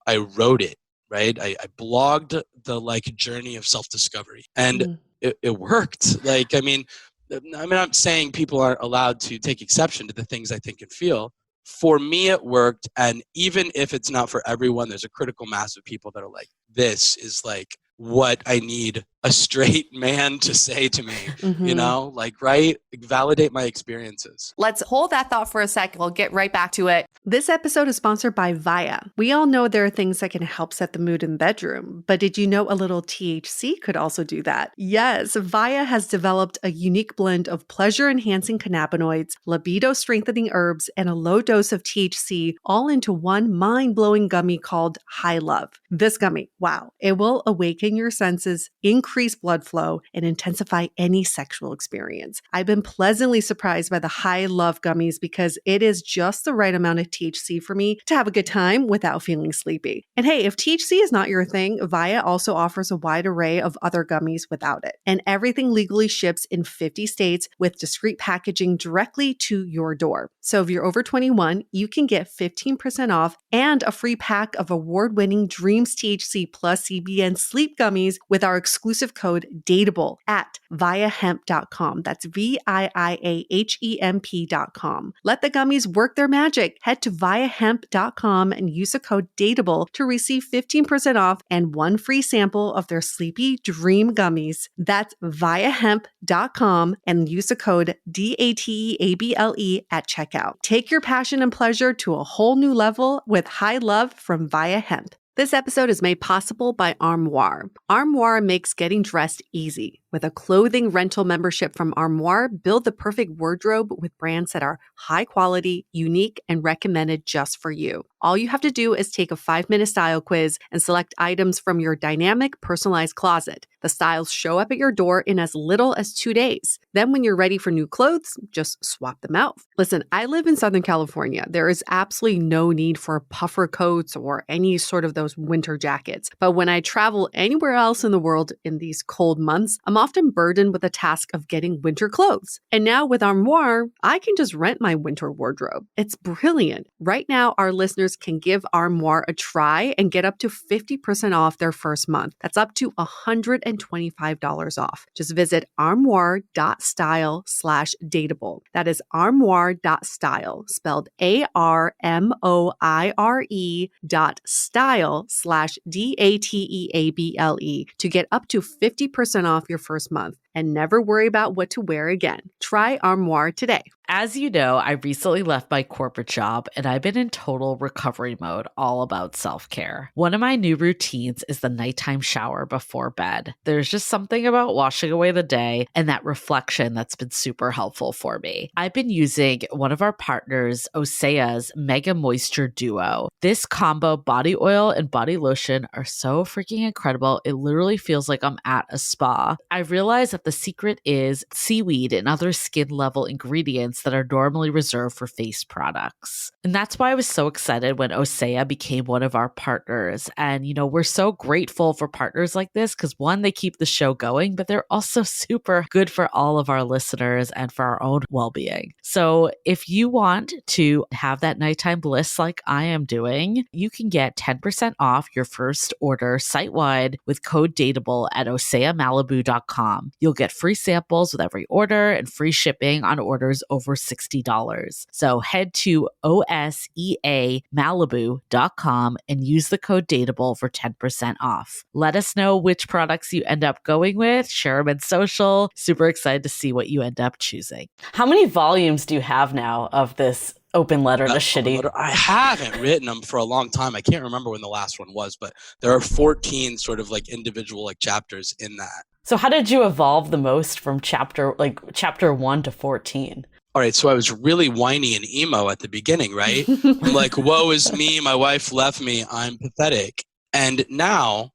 I wrote it, right? I blogged the like journey of self-discovery and it worked. Like, I'm not saying people aren't allowed to take exception to the things I think and feel. For me, it worked. And even if it's not for everyone, there's a critical mass of people that are like, this is like what I need a straight man to say to me,
Mhm.
like, right? Like, validate my experiences.
Let's hold that thought for a sec. We'll get right back to it. This episode is sponsored by Via. We all know there are things that can help set the mood in the bedroom, but did you know a little THC could also do that? Yes, Via has developed a unique blend of pleasure-enhancing cannabinoids, libido-strengthening herbs, and a low dose of THC all into one mind-blowing gummy called High Love. This gummy, wow, it will awaken your senses, increase blood flow, and intensify any sexual experience. I've been pleasantly surprised by the High Love gummies because it is just the right amount of THC for me to have a good time without feeling sleepy. And hey, if THC is not your thing, Via also offers a wide array of other gummies without it. And everything legally ships in 50 states with discreet packaging directly to your door. So if you're over 21, you can get 15% off and a free pack of award-winning Dreams THC plus CBN sleep gummies with our exclusive code DATEABLE at viahemp.com. That's VIIAHEMP.com. Let the gummies work their magic. Head to viahemp.com and use the code DATEABLE to receive 15% off and one free sample of their Sleepy Dream gummies. That's viahemp.com and use the code DATEABLE at checkout. Take your passion and pleasure to a whole new level with High Love from Via Hemp. This episode is made possible by Armoire. Armoire makes getting dressed easy. With a clothing rental membership from Armoire, build the perfect wardrobe with brands that are high quality, unique, and recommended just for you. All you have to do is take a 5-minute style quiz and select items from your dynamic, personalized closet. The styles show up at your door in as little as 2 days. Then when you're ready for new clothes, just swap them out. Listen, I live in Southern California. There is absolutely no need for puffer coats or any sort of those winter jackets. But when I travel anywhere else in the world in these cold months, I'm often burdened with the task of getting winter clothes. And now with Armoire, I can just rent my winter wardrobe. It's brilliant. Right now, our listeners can give Armoire a try and get up to 50% off their first month. That's up to $125 off. Just visit armoire.style/dateable. That is armoire.style, spelled ARMOIRE.style/DATEABLE to get up to 50% off your first month and never worry about what to wear again. Try Armoire today.
As you know, I recently left my corporate job and I've been in total recovery mode, all about self-care. One of my new routines is the nighttime shower before bed. There's just something about washing away the day and that reflection that's been super helpful for me. I've been using one of our partners, Osea's Mega Moisture Duo. This combo body oil and body lotion are so freaking incredible. It literally feels like I'm at a spa. I realized that the secret is seaweed and other skin level ingredients that are normally reserved for face products. And that's why I was so excited when Osea became one of our partners. And, we're so grateful for partners like this because one, they keep the show going, but they're also super good for all of our listeners and for our own well-being. So if you want to have that nighttime bliss like I am doing, you can get 10% off your first order site-wide with code DATEABLE at oseamalibu.com. You'll get free samples with every order and free shipping on orders over $60. So head to oseamalibu.com and use the code DATEABLE for 10% off. Let us know which products you end up going with. Share them in social. Super excited to see what you end up choosing.
How many volumes do you have now of this open letter to shitty?
I haven't written them for a long time. I can't remember when the last one was, but there are 14 sort of like individual like chapters in that.
So how did you evolve the most from chapter 1 to 14?
All right, so I was really whiny and emo at the beginning, right? I'm like, woe is me, my wife left me, I'm pathetic. And now,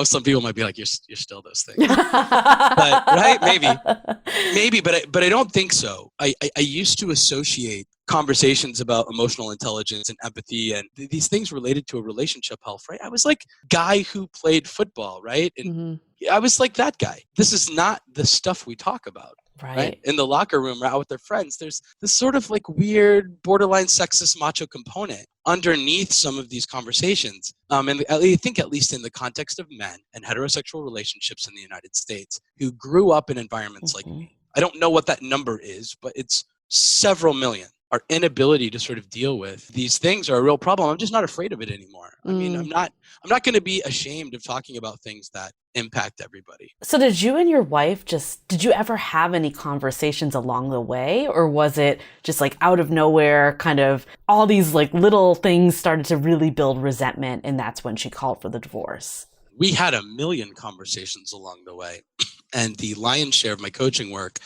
some people might be like, you're still those things. But, right? Maybe, but I don't think so. I used to associate conversations about emotional intelligence and empathy and these things related to a relationship health, right? I was like guy who played football, right? And I was like that guy. This is not the stuff we talk about. Right? In the locker room or out with their friends, there's this sort of like weird borderline sexist macho component underneath some of these conversations. And I think at least in the context of men and heterosexual relationships in the United States who grew up in environments like me. I don't know what that number is, but it's several million. our inability to sort of deal with these things are a real problem. I'm just not afraid of it anymore. I mean, I'm not going to be ashamed of talking about things that impact everybody.
So did you and your wife did you ever have any conversations along the way? Or was it just like out of nowhere, kind of all these like little things started to really build resentment, and that's when she called for the divorce?
We had a million conversations along the way. And the lion's share of my coaching work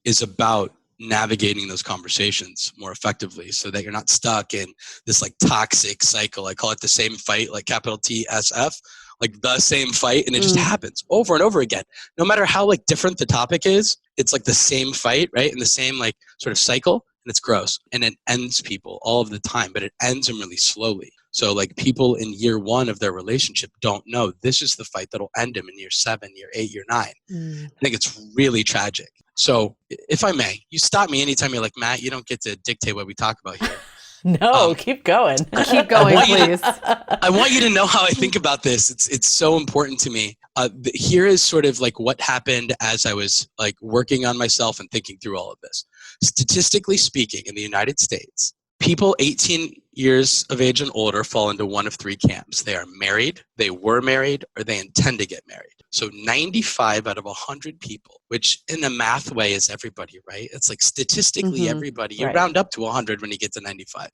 is about navigating those conversations more effectively so that you're not stuck in this like toxic cycle. I call it the same fight, like capital TSF, like the same fight. And it just happens over and over again. No matter how like different the topic is, it's like the same fight, right? And the same like sort of cycle. And it's gross. And it ends people all of the time, but it ends them really slowly. So like people in year 1 of their relationship don't know this is the fight that'll end them in year 7, year 8, year 9. I think it's really tragic. So if I may, you stop me anytime you're like, Matt, you don't get to dictate what we talk about here.
No, keep going.
Keep going, please.
I want you to know how I think about this. It's so important to me. Here is sort of like what happened as I was like working on myself and thinking through all of this. Statistically speaking, in the United States, people 18 years of age and older fall into one of 3 camps. They are married, they were married, or they intend to get married. So 95 out of 100 people, which in a math way is everybody, right? It's like statistically everybody. You round up to 100 when you get to 95.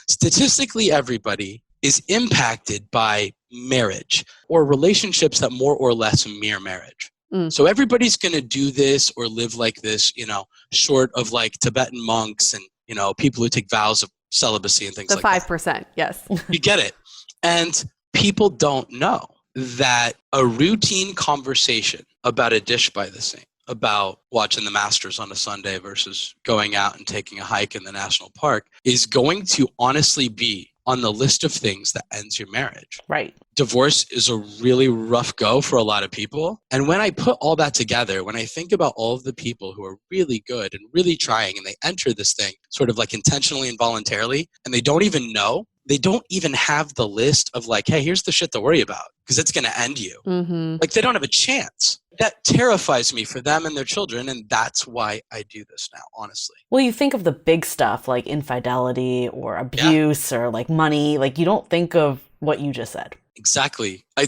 Statistically, everybody is impacted by marriage or relationships that more or less mirror marriage. So everybody's going to do this or live like this, short of like Tibetan monks and, people who take vows of celibacy and things like that.
The 5%, yes.
You get it. And people don't know that a routine conversation about a dish by the sink, about watching the Masters on a Sunday versus going out and taking a hike in the national park is going to honestly be on the list of things that ends your marriage.
Right.
Divorce is a really rough go for a lot of people. And when I put all that together, when I think about all of the people who are really good and really trying and they enter this thing sort of like intentionally and voluntarily, and they don't even know, they don't even have the list of like, hey, here's the shit to worry about because it's going to end you. Like they don't have a chance. That terrifies me for them and their children. And that's why I do this now, honestly.
Well, you think of the big stuff like infidelity or abuse or like money, like you don't think of what you just said.
Exactly. I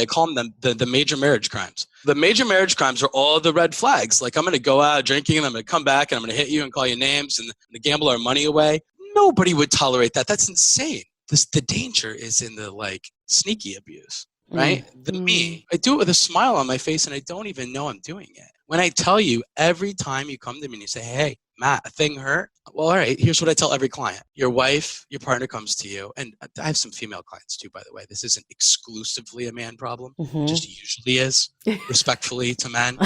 call them the major marriage crimes. The major marriage crimes are all the red flags. Like I'm going to go out drinking and I'm going to come back and I'm going to hit you and call you names and gamble our money away. Nobody would tolerate that. That's insane. The danger is in the like sneaky abuse, right? Me, I do it with a smile on my face and I don't even know I'm doing it. When I tell you every time you come to me and you say, hey, Matt, a thing hurt. Well, all right, here's what I tell every client. Your wife, your partner comes to you. And I have some female clients too, by the way. This isn't exclusively a man problem. Just usually is, respectfully to men.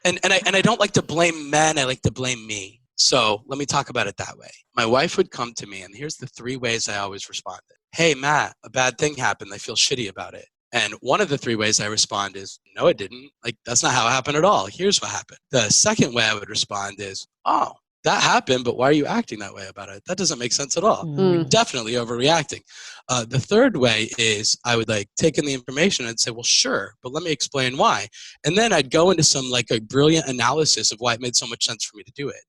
And I don't like to blame men. I like to blame me. So let me talk about it that way. My wife would come to me and here's the 3 ways I always responded. Hey, Matt, a bad thing happened. I feel shitty about it. And one of the 3 ways I respond is, no, it didn't. Like, that's not how it happened at all. Here's what happened. The second way I would respond is, oh, that happened, but why are you acting that way about it? That doesn't make sense at all. You're definitely overreacting. The third way is I would like take in the information and say, well, sure, but let me explain why. And then I'd go into some like a brilliant analysis of why it made so much sense for me to do it.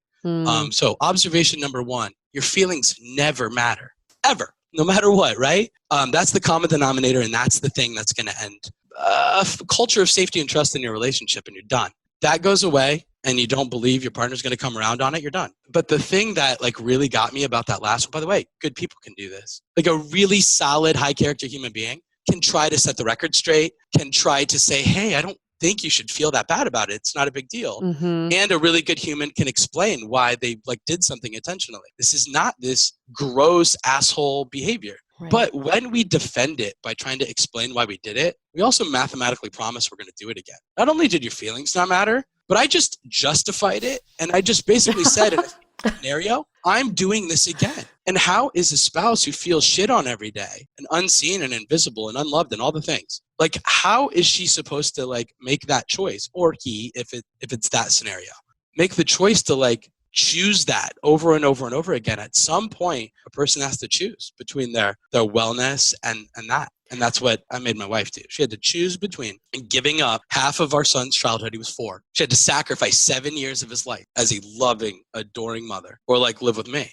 So observation number 1, your feelings never matter, ever, no matter what, right? That's the common denominator, and that's the thing that's going to end a culture of safety and trust in your relationship, and you're done. That goes away, and you don't believe your partner's going to come around on it, you're done. But the thing that like really got me about that last one, by the way, good people can do this. Like a really solid, high-character human being can try to set the record straight, can try to say, hey, I don't think you should feel that bad about it. It's not a big deal. And a really good human can explain why they like did something intentionally. This is not this gross asshole behavior. Right. But when we defend it by trying to explain why we did it, we also mathematically promise we're going to do it again. Not only did your feelings not matter, but I just justified it. And I just basically said in a scenario, I'm doing this again. And how is a spouse who feels shit on every day and unseen and invisible and unloved and all the things, like how is she supposed to like make that choice, or he, if it's that scenario, make the choice to like choose that over and over and over again? At some point, a person has to choose between their wellness and that. And that's what I made my wife do. She had to choose between giving up half of our son's childhood. He was 4. She had to sacrifice 7 years of his life as a loving, adoring mother, or like live with me.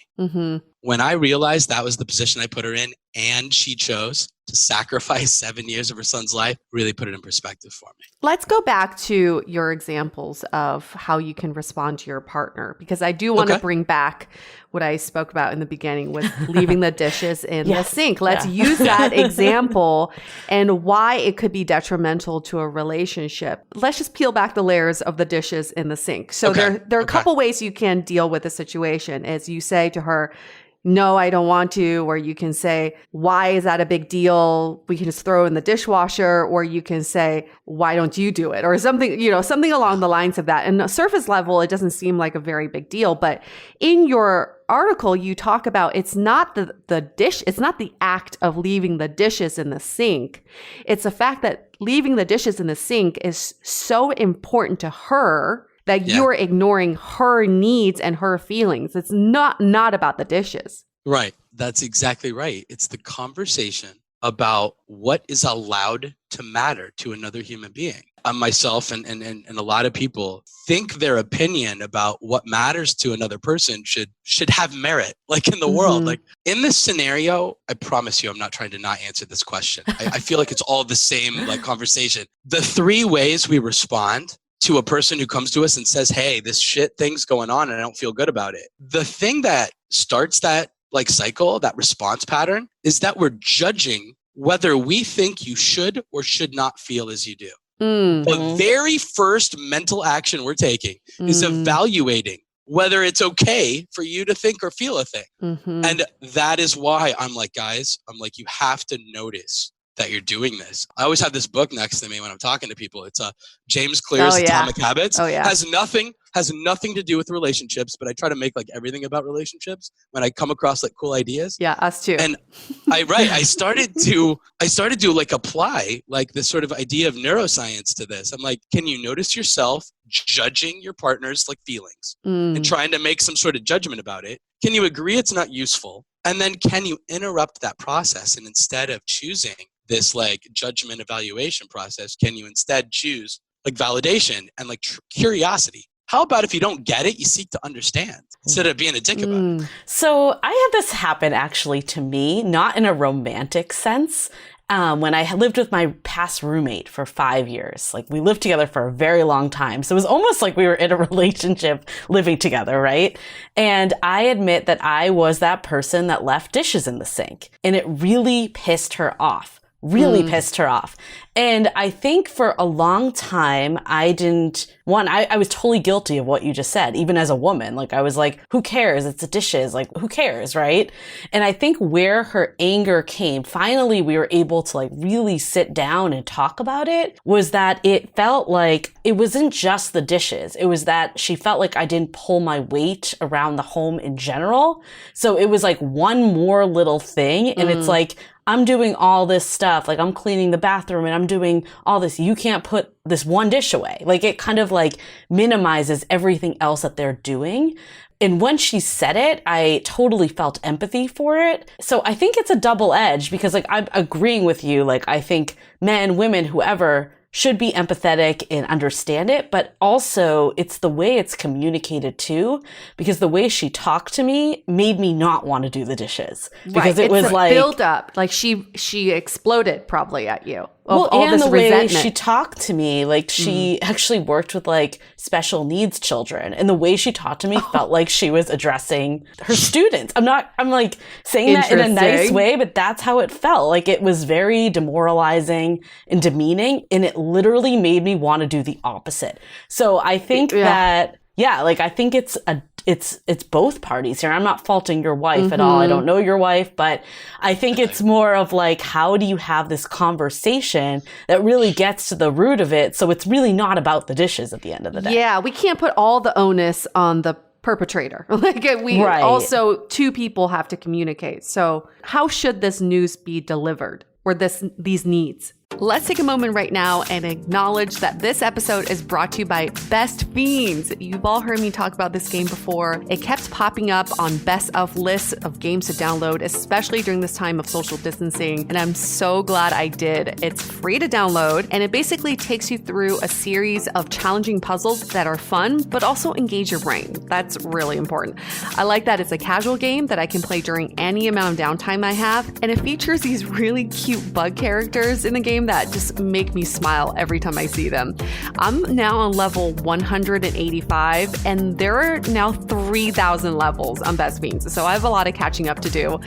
When I realized that was the position I put her in, and she chose to sacrifice 7 years of her son's life, really put it in perspective for me.
Let's go back to your examples of how you can respond to your partner, because I do want to bring back what I spoke about in the beginning with leaving the dishes in the sink. Let's use that example and why it could be detrimental to a relationship. Let's just peel back the layers of the dishes in the sink. So there are a couple ways you can deal with the situation. As you say to her, no, I don't want to, or you can say, why is that a big deal? We can just throw it in the dishwasher, or you can say, why don't you do it? Or something, something along the lines of that. And the surface level, it doesn't seem like a very big deal, but in your article, you talk about it's not the dish, it's not the act of leaving the dishes in the sink. It's the fact that leaving the dishes in the sink is so important to her that you're ignoring her needs and her feelings. It's not about the dishes.
Right. That's exactly right. It's the conversation about what is allowed to matter to another human being. Myself and a lot of people think their opinion about what matters to another person should have merit, like in the world. Like in this scenario, I promise you, I'm not trying to not answer this question. I feel like it's all the same like conversation. The 3 ways we respond to a person who comes to us and says, hey, this shit thing's going on and I don't feel good about it. The thing that starts that like cycle, that response pattern, is that we're judging whether we think you should or should not feel as you do. The very first mental action we're taking is evaluating whether it's okay for you to think or feel a thing. And that is why I'm like, guys, you have to notice that you're doing this. I always have this book next to me when I'm talking to people. It's James Clear's Atomic Habits. Has nothing to do with relationships, but I try to make like everything about relationships when I come across like cool ideas.
Yeah, us too.
And I started to like apply like this sort of idea of neuroscience to this. I'm like, can you notice yourself judging your partner's like feelings and trying to make some sort of judgment about it? Can you agree it's not useful? And then can you interrupt that process, and instead of choosing this like judgment evaluation process, can you instead choose like validation and like curiosity? How about if you don't get it, you seek to understand instead of being a dick about it?
So I had this happen actually to me, not in a romantic sense. When I lived with my past roommate for 5 years, like we lived together for a very long time. So it was almost like we were in a relationship living together, right? And I admit that I was that person that left dishes in the sink, and it really pissed her off. Pissed her off. And I think for a long time, I was totally guilty of what you just said, even as a woman. Like I was like, who cares? It's the dishes. Like who cares? Right. And I think where her anger came, finally we were able to like really sit down and talk about it, was that it felt like it wasn't just the dishes. It was that she felt like I didn't pull my weight around the home in general. So it was like one more little thing. And it's like, I'm doing all this stuff, like I'm cleaning the bathroom and I'm doing all this. You can't put this one dish away. Like it kind of like minimizes everything else that they're doing. And when she said it, I totally felt empathy for it. So I think it's a double edge, because like I'm agreeing with you. Like I think men, women, whoever should be empathetic and understand it, but also it's the way it's communicated too, because the way she talked to me made me not want to do the dishes, because it was like
build up, like she exploded probably at you.
Well,
all
and
this
the way
resentment.
she talked to me, like she actually worked with like special needs children, and the way she talked to me felt like she was addressing her students. I'm like saying that in a nice way, but that's how it felt. Like it was very demoralizing and demeaning, and it literally made me want to do the opposite. So I think that, like I think it's both parties here. I'm not faulting your wife at all. I don't know your wife, but I think it's more of like, how do you have this conversation that really gets to the root of it? So it's really not about the dishes at the end of the day.
Yeah, we can't put all the onus on the perpetrator. Like also 2 people have to communicate. So how should this news be delivered, or these needs? Let's take a moment right now and acknowledge that this episode is brought to you by Best Fiends. You've all heard me talk about this game before. It kept popping up on best of lists of games to download, especially during this time of social distancing, and I'm so glad I did. It's free to download, and it basically takes you through a series of challenging puzzles that are fun, but also engage your brain. That's really important. I like that it's a casual game that I can play during any amount of downtime I have, and it features these really cute bug characters in the game that just make me smile every time I see them. I'm now on level 185, and there are now 3,000 levels on Best Fiends, so I have a lot of catching up to do.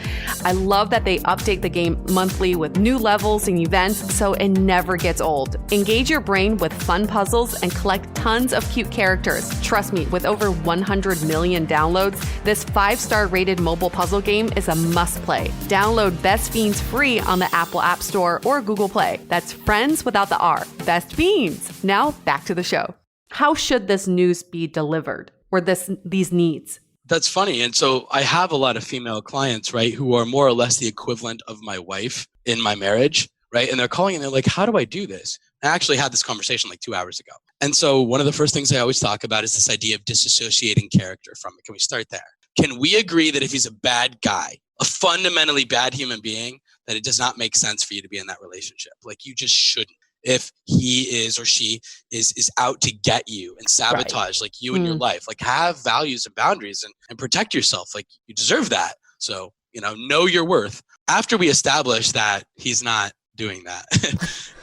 I love that they update the game monthly with new levels and events, so it never gets old. Engage your brain with fun puzzles and collect tons of cute characters. Trust me, with over 100 million downloads, this 5-star rated mobile puzzle game is a must-play. Download Best Fiends free on the Apple App Store or Google Play. That's friends without the R. Best Fiends. Now back to the show. How should this news be delivered, or these needs?
That's funny. And so I have a lot of female clients, right, who are more or less the equivalent of my wife in my marriage, right? And they're calling and they're like, how do I do this? I actually had this conversation like 2 hours ago. And so one of the first things I always talk about is this idea of disassociating character from it. Can we start there? Can we agree that if he's a bad guy, a fundamentally bad human being, that it does not make sense for you to be in that relationship? Like, you just shouldn't. If he is or she is out to get you and sabotage like you and your life, like, have values and boundaries and protect yourself. Like, you deserve that. So, know your worth. After we establish that he's not doing that,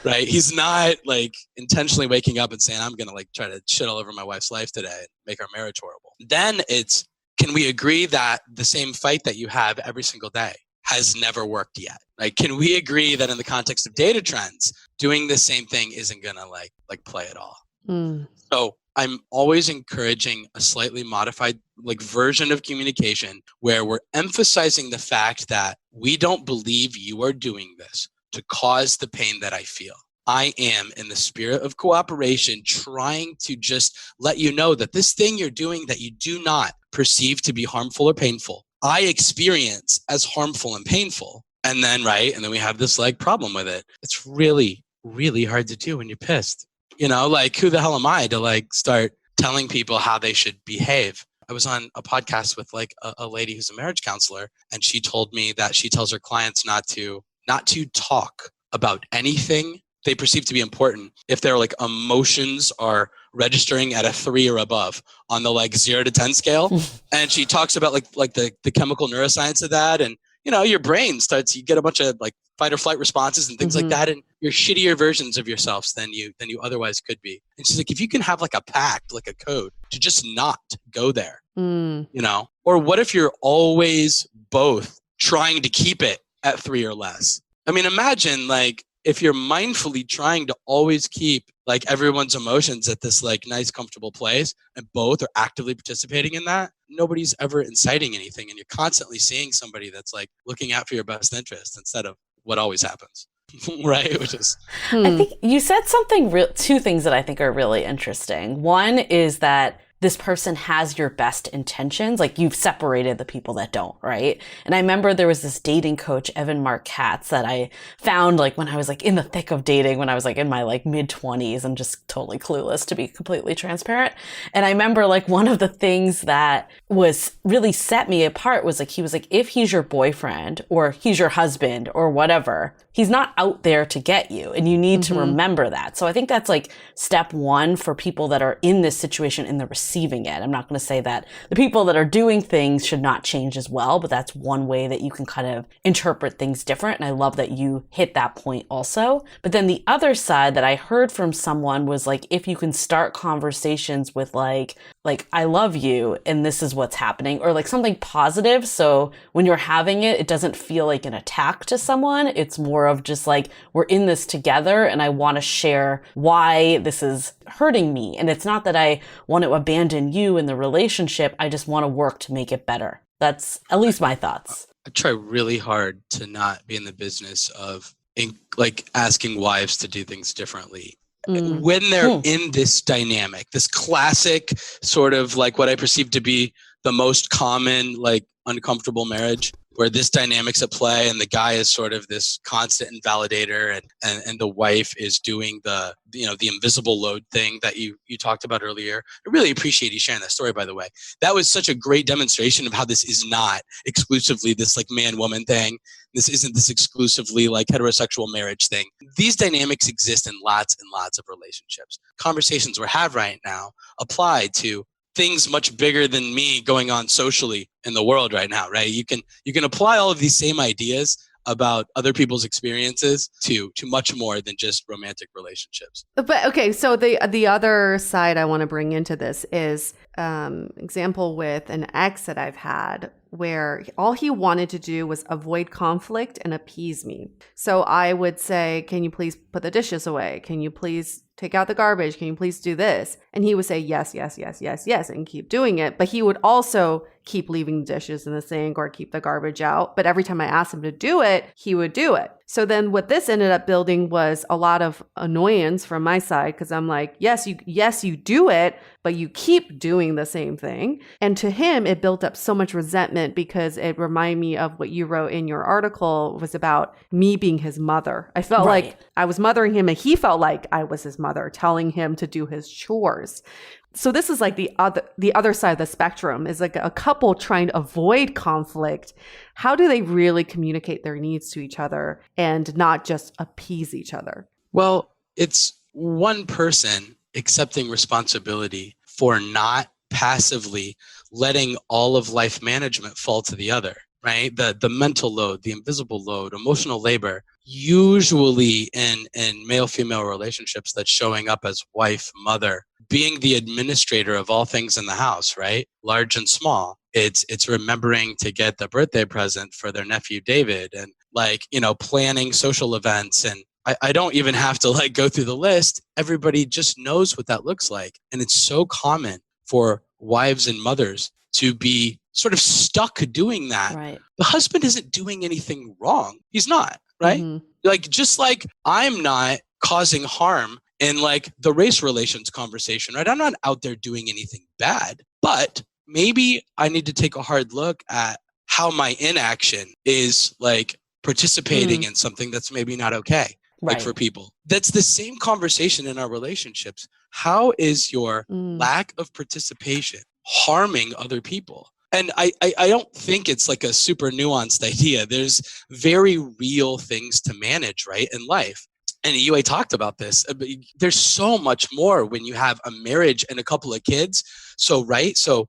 right? He's not like intentionally waking up and saying, I'm going to like try to shit all over my wife's life today and make our marriage horrible. Then it's, can we agree that the same fight that you have every single day has never worked yet? Like, can we agree that in the context of data trends, doing the same thing isn't gonna like play at all? So I'm always encouraging a slightly modified like version of communication where we're emphasizing the fact that we don't believe you are doing this to cause the pain that I feel. I am, in the spirit of cooperation, trying to just let you know that this thing you're doing that you do not perceive to be harmful or painful, I experience as harmful and painful. And then, and then we have this like problem with it. It's really, really hard to do when you're pissed. Like, who the hell am I to like start telling people how they should behave? I was on a podcast with like a lady who's a marriage counselor, and she told me that she tells her clients not to talk about anything they perceive to be important if their like emotions are registering at a 3 or above on the like 0 to 10 scale. And she talks about like the chemical neuroscience of that. And, your brain starts, you get a bunch of like fight or flight responses and things like that. And you're shittier versions of yourselves than you otherwise could be. And she's like, if you can have like a pact, like a code to just not go there, or what if you're always both trying to keep it at 3 or less? I mean, imagine like, if you're mindfully trying to always keep like everyone's emotions at this like nice, comfortable place, and both are actively participating in that, nobody's ever inciting anything. And you're constantly seeing somebody that's like looking out for your best interest instead of what always happens. Right? Which is,
I think you said two things that I think are really interesting. One is that this person has your best intentions. Like, you've separated the people that don't, right? And I remember there was this dating coach, Evan Mark Katz, that I found like when I was like in the thick of dating, when I was like in my like mid-20s and just totally clueless, to be completely transparent. And I remember like one of the things that was really set me apart was like, he was like, if he's your boyfriend or he's your husband or whatever, he's not out there to get you. And you need to remember that. So I think that's like step one for people that are in this situation in the receiving it. I'm not going to say that the people that are doing things should not change as well, but that's one way that you can kind of interpret things different. And I love that you hit that point also. But then the other side that I heard from someone was like, if you can start conversations with like, I love you and this is what's happening, or like something positive. So when you're having it, it doesn't feel like an attack to someone. It's more of just like, we're in this together and I want to share why this is hurting me. And it's not that I want to abandon you in the relationship. I just want to work to make it better. That's at least my thoughts.
I try really hard to not be in the business of like asking wives to do things differently. When they're in this dynamic, this classic sort of like what I perceive to be the most common like uncomfortable marriage where this dynamic's at play and the guy is sort of this constant invalidator and the wife is doing the invisible load thing that you talked about earlier. I really appreciate you sharing that story, by the way. That was such a great demonstration of how this is not exclusively this like man-woman thing. This isn't this exclusively like heterosexual marriage thing. These dynamics exist in lots and lots of relationships. Conversations we're having right now apply to things much bigger than me going on socially in the world right now, right? You can apply all of these same ideas about other people's experiences to much more than just romantic relationships.
But okay, so the other side I want to bring into this is example with an ex that I've had where all he wanted to do was avoid conflict and appease me. So I would say, can you please put the dishes away? Can you please take out the garbage? Can you please do this? And he would say, yes, yes, yes, yes, yes, and keep doing it. But he would also keep leaving the dishes in the sink or keep the garbage out. But every time I asked him to do it, he would do it. So then what this ended up building was a lot of annoyance from my side because I'm like, yes, you do it, but you keep doing the same thing. And to him, it built up so much resentment because it reminded me of what you wrote in your article was about me being his mother. I felt like I was mothering him and he felt like I was his mother, telling him to do his chores. So this is like the other side of the spectrum is like a couple trying to avoid conflict. How do they really communicate their needs to each other and not just appease each other?
Well, it's one person accepting responsibility for not passively letting all of life management fall to the other, right? The mental load, the invisible load, emotional labor, usually in male-female relationships that's showing up as wife, mother, being the administrator of all things in the house, right? Large and small. It's remembering to get the birthday present for their nephew David and planning social events. And I don't even have to go through the list. Everybody just knows what that looks like. And it's so common for wives and mothers to be sort of stuck doing that.
Right.
The husband isn't doing anything wrong. He's not, right?
Mm-hmm.
Just like I'm not causing harm in the race relations conversation, right? I'm not out there doing anything bad, but maybe I need to take a hard look at how my inaction is participating in something that's maybe not okay.
Right.
For people. That's the same conversation in our relationships. How is your lack of participation harming other people? And I don't think it's a super nuanced idea. There's very real things to manage, right, in life. And UA talked about this. There's so much more when you have a marriage and a couple of kids. So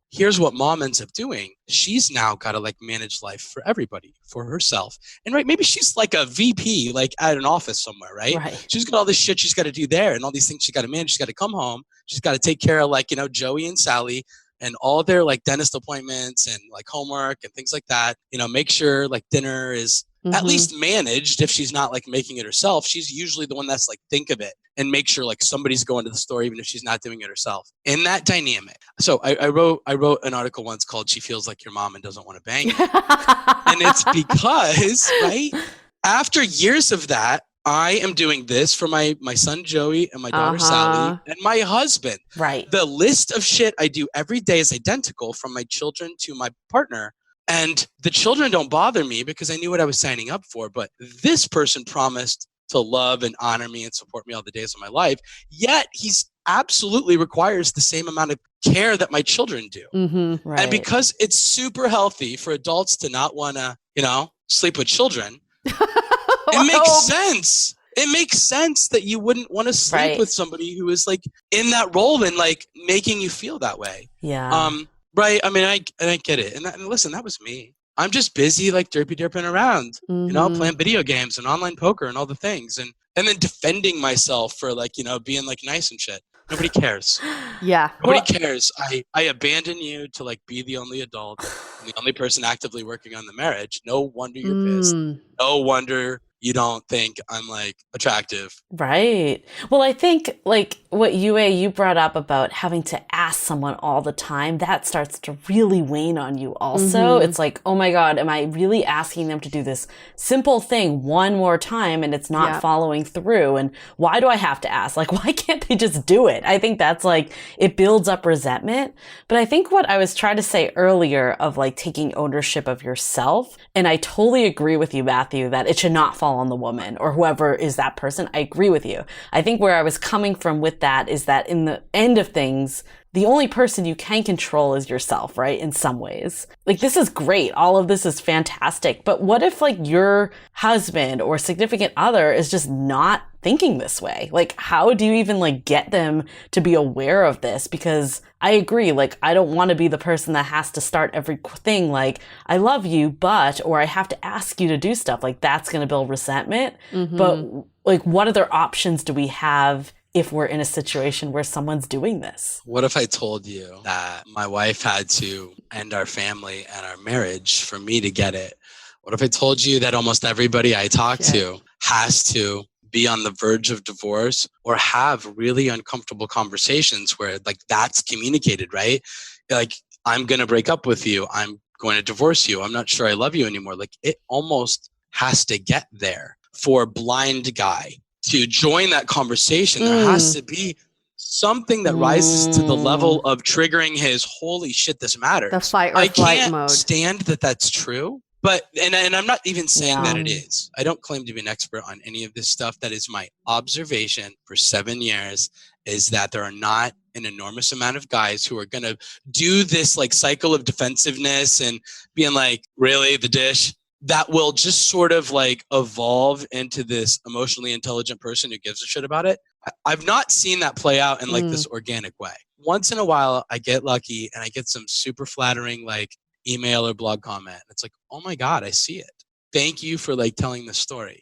here's what mom ends up doing. She's now got to manage life for everybody, for herself. And maybe she's a VP, at an office somewhere, right? She's got all this shit she's got to do there and all these things she's got to manage. She's got to come home. She's got to take care of Joey and Sally and all their dentist appointments and homework and things like that. Make sure dinner is at least managed. If she's not making it herself, she's usually the one that's think of it and make sure somebody's going to the store even if she's not doing it herself. In that dynamic. So I wrote an article once called "She Feels Like Your Mom and Doesn't Want to Bang You." And it's because, after years of that, I am doing this for my son Joey and my daughter Sally and my husband.
Right.
The list of shit I do every day is identical from my children to my partner. And the children don't bother me because I knew what I was signing up for. But this person promised to love and honor me and support me all the days of my life. Yet he's absolutely requires the same amount of care that my children do.
Right.
And because it's super healthy for adults to not want to, sleep with children, it makes sense. It makes sense that you wouldn't want to sleep with somebody who is in that role and making you feel that way.
Yeah.
Right. I mean, I get it. And listen, that was me. I'm just busy derping around, playing video games and online poker and all the things. And then defending myself for being nice and shit. Nobody cares.
Yeah.
Nobody cares. I abandon you to be the only adult and the only person actively working on the marriage. No wonder you're pissed. No wonder you don't think I'm like attractive.
Right. Well, I think like what you brought up about having to ask someone all the time, that starts to really wane on you also. It's like, oh my God, am I really asking them to do this simple thing one more time and it's not following through? And why do I have to ask? Like, why can't they just do it? I think that's like, it builds up resentment. But I think what I was trying to say earlier of like taking ownership of yourself, and I totally agree with you, Matthew, that it should not fall on the woman or whoever is that person. I agree with you. I think where I was coming from with that is that in the end of things, the only person you can control is yourself, right? In some ways. Like, this is great. All of this is fantastic. But what if like your husband or significant other is just not thinking this way? Like, how do you even like get them to be aware of this? Because I agree, like, I don't want to be the person that has to start everything like, I love you, but, or I have to ask you to do stuff. Like, that's going to build resentment. But like, what other options do we have if we're in a situation where someone's doing this?
What if I told you that my wife had to end our family and our marriage for me to get it? What if I told you that almost everybody I talk to has to be on the verge of divorce or have really uncomfortable conversations where like that's communicated, right? Like, I'm going to break up with you. I'm going to divorce you. I'm not sure I love you anymore. Like, it almost has to get there for a blind guy to join that conversation. There has to be something that rises to the level of triggering his holy shit, this matters.
The fight or
I
flight
can't
mode.
stand that that's true. But, and I'm not even saying that it is. I don't claim to be an expert on any of this stuff. That is my observation for 7 years, is that there are not an enormous amount of guys who are going to do this like cycle of defensiveness and being like, really, the dish? That will just sort of like evolve into this emotionally intelligent person who gives a shit about it. I've not seen that play out in like this organic way. Once in a while, I get lucky and I get some super flattering like email or blog comment. It's like, oh my God, I see it. Thank you for like telling the story.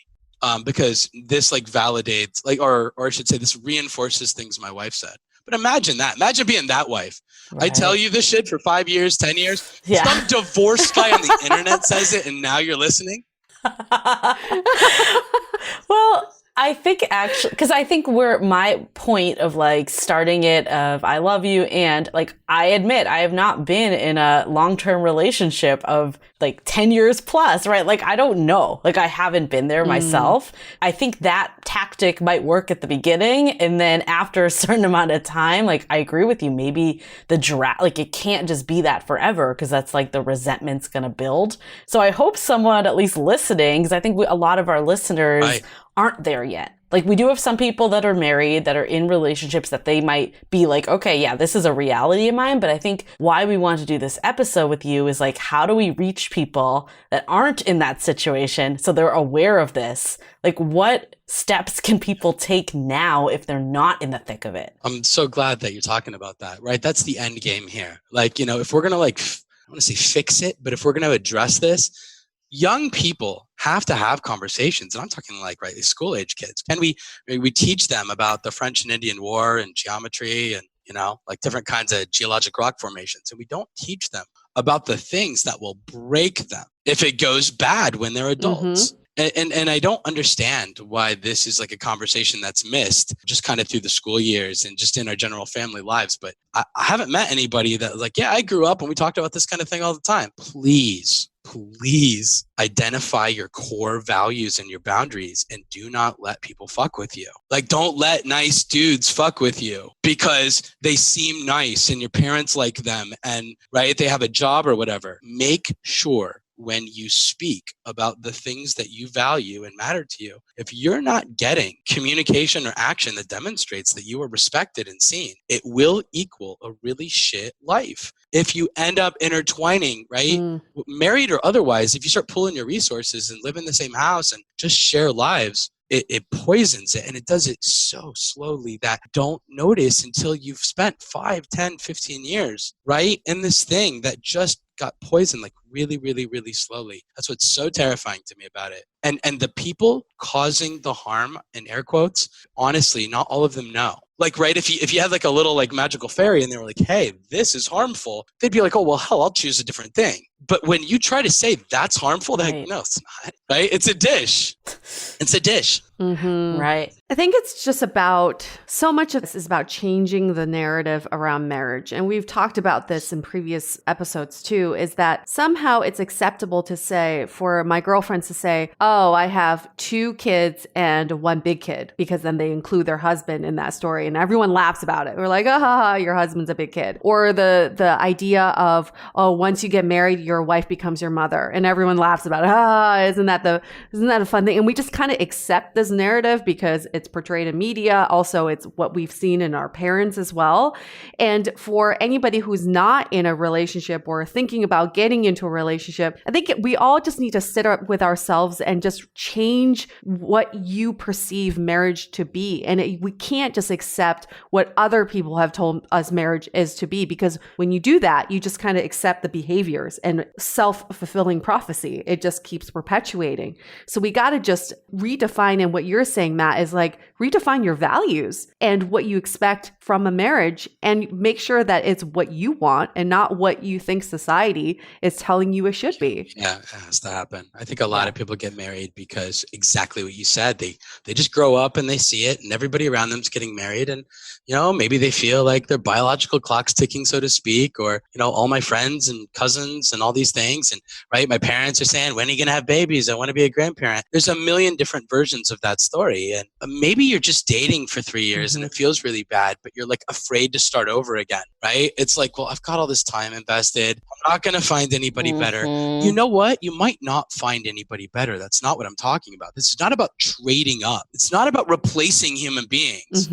Because this like validates, like, or I should say this reinforces things my wife said. But imagine that. Imagine being that wife. Right. I tell you this shit for 5 years, 10 years. Yeah. Some divorced guy on the internet says it and now you're listening.
Well, I think actually, because I think my point of like starting it of I love you, and like I admit I have not been in a long-term relationship of like 10 years plus, right? Like I don't know, like I haven't been there myself. I think that tactic might work at the beginning, and then after a certain amount of time, like I agree with you, maybe like it can't just be that forever, because that's like the resentment's gonna build. So I hope someone at least listening, because I think a lot of our listeners aren't there yet. Like we do have some people that are married, that are in relationships that they might be like, okay, yeah, this is a reality of mine. But I think why we want to do this episode with you is like, how do we reach people that aren't in that situation so they're aware of this? Like what steps can people take now if they're not in the thick of it?
I'm so glad that you're talking about that, right? That's the end game here. Like, you know, if we're going to like, I want to say fix it, but if we're going to address this, young people have to have conversations. And I'm talking like, right, these school age kids. Can we teach them about the French and Indian War and geometry and, you know, like different kinds of geologic rock formations. And we don't teach them about the things that will break them if it goes bad when they're adults. And I don't understand why this is like a conversation that's missed just kind of through the school years and just in our general family lives. But I haven't met anybody that like, yeah, I grew up and we talked about this kind of thing all the time. Please identify your core values and your boundaries and do not let people fuck with you. Like, don't let nice dudes fuck with you because they seem nice and your parents like them and, right, they have a job or whatever. Make sure when you speak about the things that you value and matter to you, if you're not getting communication or action that demonstrates that you are respected and seen, it will equal a really shit life. If you end up intertwining, right, married or otherwise, if you start pulling your resources and live in the same house and just share lives, it poisons it, and it does it so slowly that don't notice until you've spent 5, 10, 15 years, right, in this thing that just got poisoned like really, really, really slowly. That's what's so terrifying to me about it. And the people causing the harm, in air quotes, honestly, not all of them know. Like, right, if you had like a little like magical fairy and they were like, hey, this is harmful, they'd be like, oh, well, hell, I'll choose a different thing. But when you try to say that's harmful, they're like, no, it's not, right? It's a dish. It's a dish.
Mm-hmm.
Right.
I think it's just about, so much of this is about changing the narrative around marriage. And we've talked about this in previous episodes too, is that somehow it's acceptable to say, for my girlfriends to say, oh, I have 2 kids and 1 big kid, because then they include their husband in that story and everyone laughs about it. We're like, oh, your husband's a big kid. Or the idea of, oh, once you get married, your wife becomes your mother, and everyone laughs about it. Ah, isn't that a fun thing? And we just kind of accept this narrative because it's portrayed in media. Also, it's what we've seen in our parents as well. And for anybody who's not in a relationship or thinking about getting into a relationship, I think we all just need to sit up with ourselves and just change what you perceive marriage to be. And we can't just accept what other people have told us marriage is to be, because when you do that, you just kind of accept the behaviors, and self-fulfilling prophecy, it just keeps perpetuating. So we got to just redefine, and what you're saying, Matt, is like redefine your values and what you expect from a marriage, and make sure that it's what you want and not what you think society is telling you it should be.
Yeah, it has to happen. I think a lot of people get married because exactly what you said. They just grow up and they see it, and everybody around them's getting married, and maybe they feel like their biological clock's ticking, so to speak, or all my friends and cousins and all these things, and right, my parents are saying, when are you going to have babies? I want to be a grandparent. There's a million different versions of that story, and maybe you're just dating for 3 years and it feels really bad, but you're like afraid to start over again, right? It's like, well, I've got all this time invested. I'm not going to find anybody better. You know what? You might not find anybody better. That's not what I'm talking about. This is not about trading up. It's not about replacing human beings.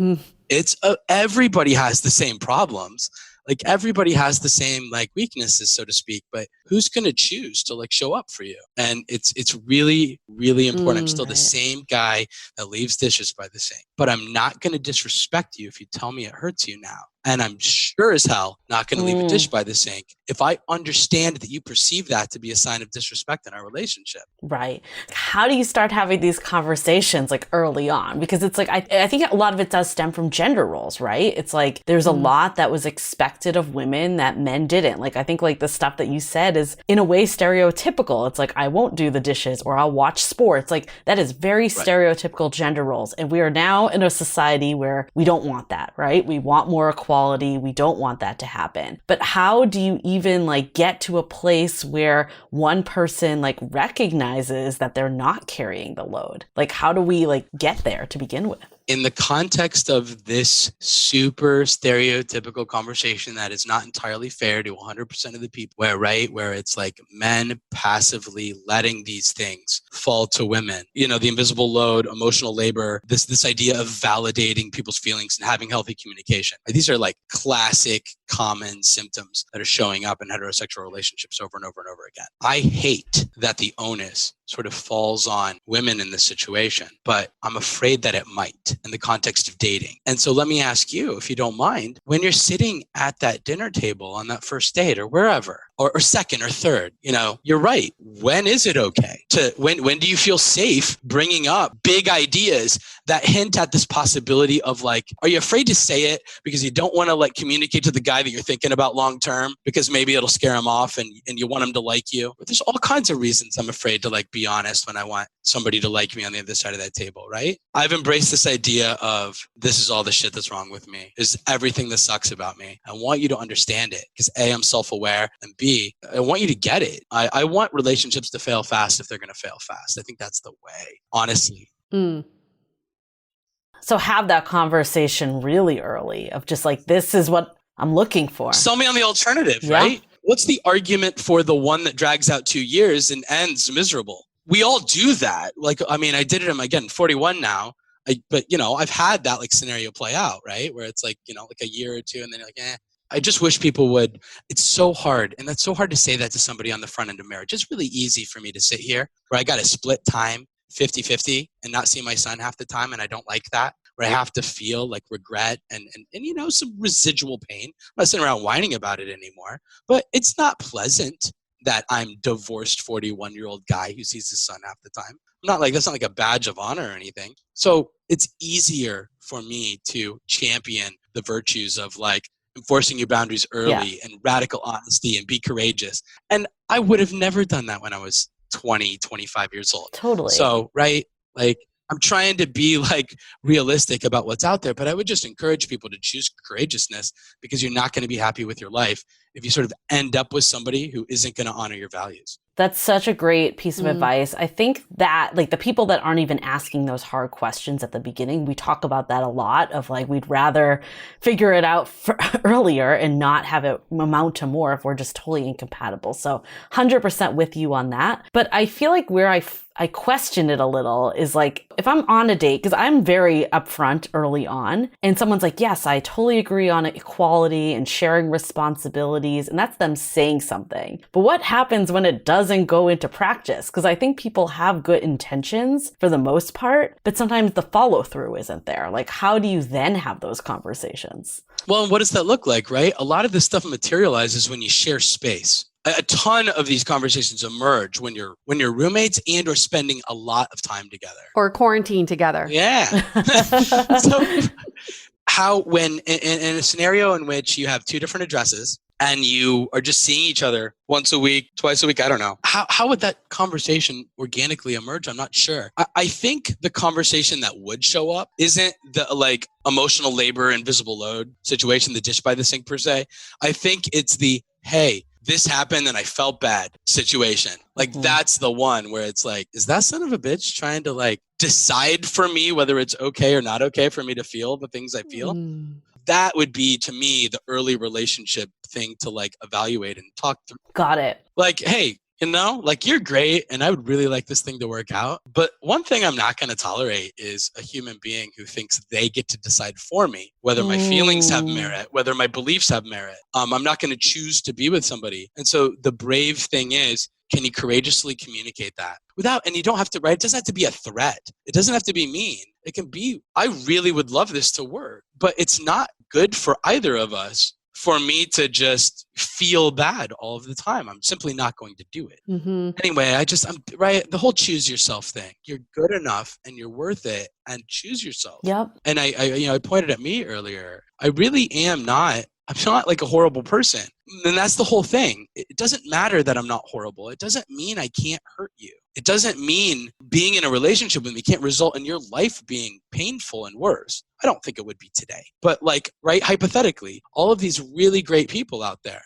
It's everybody has the same problems. Like, everybody has the same like weaknesses, so to speak, but who's going to choose to like show up for you? And it's really, really important. I'm still the same guy that leaves dishes by the sink, but I'm not going to disrespect you if you tell me it hurts you now. And I'm sure as hell not going to leave a dish by the sink if I understand that you perceive that to be a sign of disrespect in our relationship.
Right. How do you start having these conversations like early on? Because it's like, I think a lot of it does stem from gender roles, right? It's like there's a lot that was expected of women that men didn't. Like, I think like the stuff that you said is in a way stereotypical. It's like, I won't do the dishes or I'll watch sports. Like, that is very stereotypical gender roles. And we are now in a society where we don't want that, right? We want more equality. We don't want that to happen. But how do you even like get to a place where one person like recognizes that they're not carrying the load? Like, how do we like get there to begin with?
In the context of this super stereotypical conversation that is not entirely fair to 100% of the people, where it's like men passively letting these things fall to women, the invisible load, emotional labor, this idea of validating people's feelings and having healthy communication. These are like classic common symptoms that are showing up in heterosexual relationships over and over and over again. I hate that the onus sort of falls on women in this situation, but I'm afraid that it might in the context of dating. And so let me ask you, if you don't mind, when you're sitting at that dinner table on that first date or wherever, or second or third, you're right. When is it okay when do you feel safe bringing up big ideas that hint at this possibility of like, are you afraid to say it because you don't want to like communicate to the guy that you're thinking about long term because maybe it'll scare him off and you want him to like you? But there's all kinds of reasons I'm afraid to like be honest when I want somebody to like me on the other side of that table, right? I've embraced this idea of this is all the shit that's wrong with me. This is everything that sucks about me. I want you to understand it because A, I'm self-aware, and B, I want you to get it. I want relationships to fail fast if they're going to fail fast. I think that's the way, honestly.
So have that conversation really early of just like, this is what I'm looking for.
Sell me on the alternative, right? What's the argument for the one that drags out 2 years and ends miserable? We all do that. Like, I mean, I did it, I'm 41 now. But I've had that like scenario play out, right? Where it's like, like a year or two and then you're like, I just wish people would. It's so hard. And that's so hard to say that to somebody on the front end of marriage. It's really easy for me to sit here where I got to split time 50-50 and not see my son half the time. And I don't like that, where I have to feel like regret and some residual pain. I'm not sitting around whining about it anymore, but it's not pleasant. that I'm divorced 41-year-old guy who sees his son half the time. I'm not like, that's not like a badge of honor or anything. So it's easier for me to champion the virtues of like enforcing your boundaries early and radical honesty and be courageous. And I would have never done that when I was 20, 25 years old.
Totally.
So, right, like I'm trying to be like realistic about what's out there, but I would just encourage people to choose courageousness, because you're not going to be happy with your life if you sort of end up with somebody who isn't going to honor your values.
That's such a great piece of advice. I think that like the people that aren't even asking those hard questions at the beginning, we talk about that a lot of like, we'd rather figure it out earlier and not have it amount to more if we're just totally incompatible. So 100% with you on that. But I feel like where I question it a little is like, if I'm on a date, because I'm very upfront early on, and someone's like, yes, I totally agree on equality and sharing responsibilities, and that's them saying something. But what happens when it doesn't go into practice? Because I think people have good intentions for the most part, but sometimes the follow through isn't there. Like, how do you then have those conversations?
Well, and what does that look like, right? A lot of this stuff materializes when you share space. A ton of these conversations emerge when you're roommates and or spending a lot of time together.
Or quarantine together.
Yeah. So how, when in a scenario in which you have two different addresses and you are just seeing each other once a week, twice a week, I don't know. How would that conversation organically emerge? I'm not sure. I think the conversation that would show up isn't the like emotional labor, invisible load situation, the dish by the sink per se. I think it's the, hey, this happened and I felt bad situation. Like that's the one where it's like, is that son of a bitch trying to like decide for me whether it's okay or not okay for me to feel the things I feel? That would be, to me, the early relationship thing to like evaluate and talk through.
Got it.
Like, hey, you know, like you're great and I would really like this thing to work out. But one thing I'm not going to tolerate is a human being who thinks they get to decide for me whether my feelings have merit, whether my beliefs have merit. I'm not going to choose to be with somebody. And so the brave thing is, can you courageously communicate that without, and you don't have to, right? It doesn't have to be a threat. It doesn't have to be mean. It can be, I really would love this to work, but it's not good for either of us for me to just feel bad all of the time. I'm simply not going to do it. Anyway, I'm right. The whole choose yourself thing. You're good enough and you're worth it, and choose yourself.
Yep.
And I pointed at me earlier. I really am not, I'm not like a horrible person. And that's the whole thing. It doesn't matter that I'm not horrible. It doesn't mean I can't hurt you. It doesn't mean being in a relationship with me can't result in your life being painful and worse. I don't think it would be today. But like, right, hypothetically, all of these really great people out there,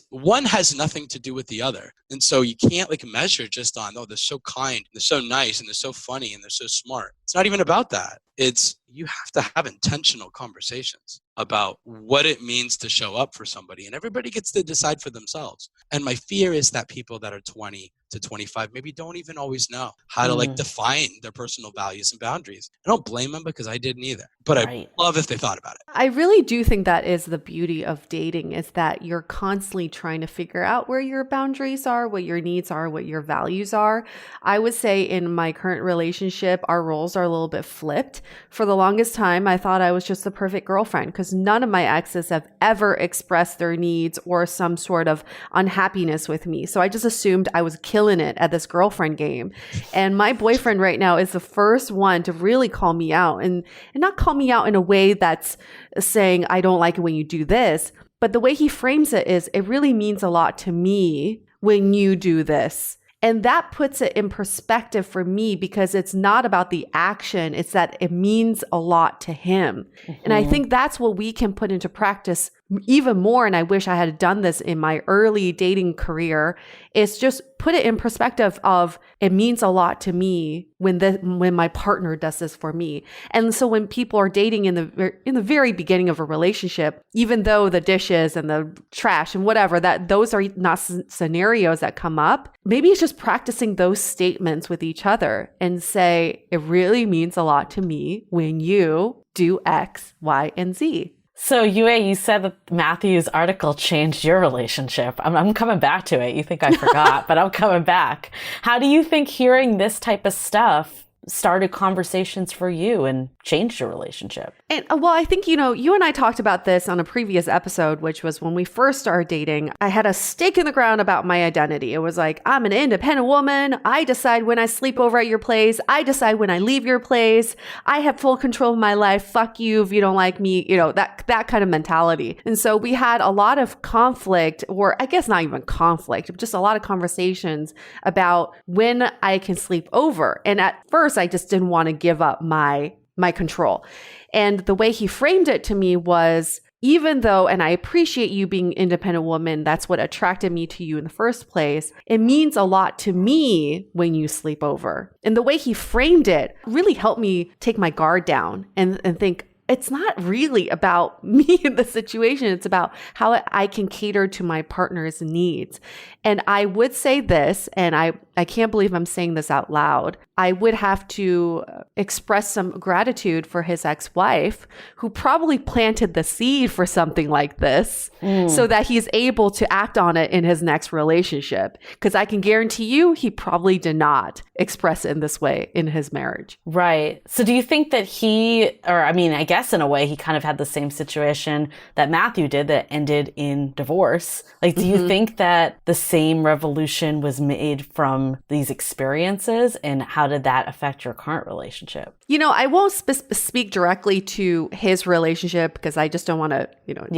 one has nothing to do with the other. And so you can't like measure just on, oh, they're so kind, they're so nice, and they're so funny, and they're so smart. It's not even about that. It's, you have to have intentional conversations about what it means to show up for somebody, and everybody gets to decide for themselves. And my fear is that people that are 20 to 25 maybe don't even always know how to like define their personal values and boundaries. I don't blame them, because I didn't either, but I love if they thought about it.
I really do think that is the beauty of dating, is that you're constantly trying to figure out where your boundaries are, what your needs are, what your values are. I would say in my current relationship, our roles are a little bit flipped. For the longest time, I thought I was just the perfect girlfriend, because none of my exes have ever expressed their needs or some sort of unhappiness with me. So I just assumed I was killing it at this girlfriend game. And my boyfriend right now is the first one to really call me out, and not call me out in a way that's saying, I don't like it when you do this. But the way he frames it is, it really means a lot to me when you do this. And that puts it in perspective for me, because it's not about the action. It's that it means a lot to him. And I think that's what we can put into practice even more. And I wish I had done this in my early dating career, is just put it in perspective of, it means a lot to me when my partner does this for me. And so when people are dating in the very beginning of a relationship, even though the dishes and the trash and whatever, that those are not scenarios that come up, maybe it's just practicing those statements with each other and say, it really means a lot to me when you do X, Y, and Z.
So Yue, you said that Matthew's article changed your relationship. I'm coming back to it. You think I forgot, but I'm coming back. How do you think hearing this type of stuff started conversations for you and changed your relationship?
And well, I think, you and I talked about this on a previous episode, which was when we first started dating. I had a stake in the ground about my identity. It was like, I'm an independent woman. I decide when I sleep over at your place. I decide when I leave your place. I have full control of my life. Fuck you if you don't like me, that kind of mentality. And so we had a lot of conflict, or I guess not even conflict, just a lot of conversations about when I can sleep over. And at first, I just didn't want to give up my control. And the way he framed it to me was, even though, and I appreciate you being an independent woman, that's what attracted me to you in the first place, it means a lot to me when you sleep over. And the way he framed it really helped me take my guard down and think, it's not really about me in the situation. It's about how I can cater to my partner's needs. And I would say this, and I can't believe I'm saying this out loud. I would have to express some gratitude for his ex-wife, who probably planted the seed for something like this so that he's able to act on it in his next relationship. Because I can guarantee you, he probably did not express it in this way in his marriage.
Right. So do you think that I guess in a way, he kind of had the same situation that Matthew did that ended in divorce. Like, do you think that the same revolution was made from these experiences, and how did that affect your current relationship?
I won't speak directly to his relationship because I just don't want to,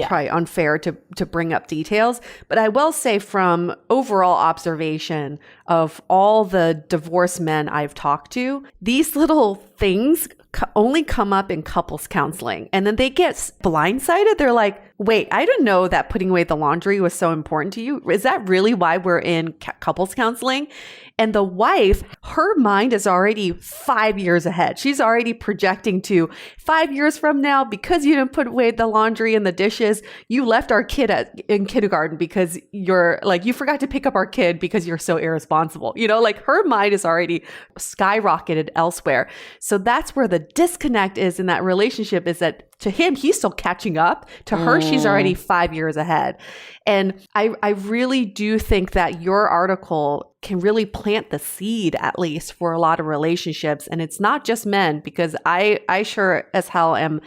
probably unfair to bring up details. But I will say, from overall observation of all the divorced men I've talked to, these little things only come up in couples counseling. And then they get blindsided. They're like, wait, I didn't know that putting away the laundry was so important to you. Is that really why we're in couples counseling? And the wife, her mind is already 5 years ahead. She's already projecting to 5 years from now, because you didn't put away the laundry and the dishes, you left our kid in kindergarten because you forgot to pick up our kid because you're so irresponsible. Her mind is already skyrocketed elsewhere. So that's where the disconnect is in that relationship, is that to him, he's still catching up. To her, she's already 5 years ahead. And I really do think that your article can really plant the seed, at least for a lot of relationships. And it's not just men, because I sure as hell am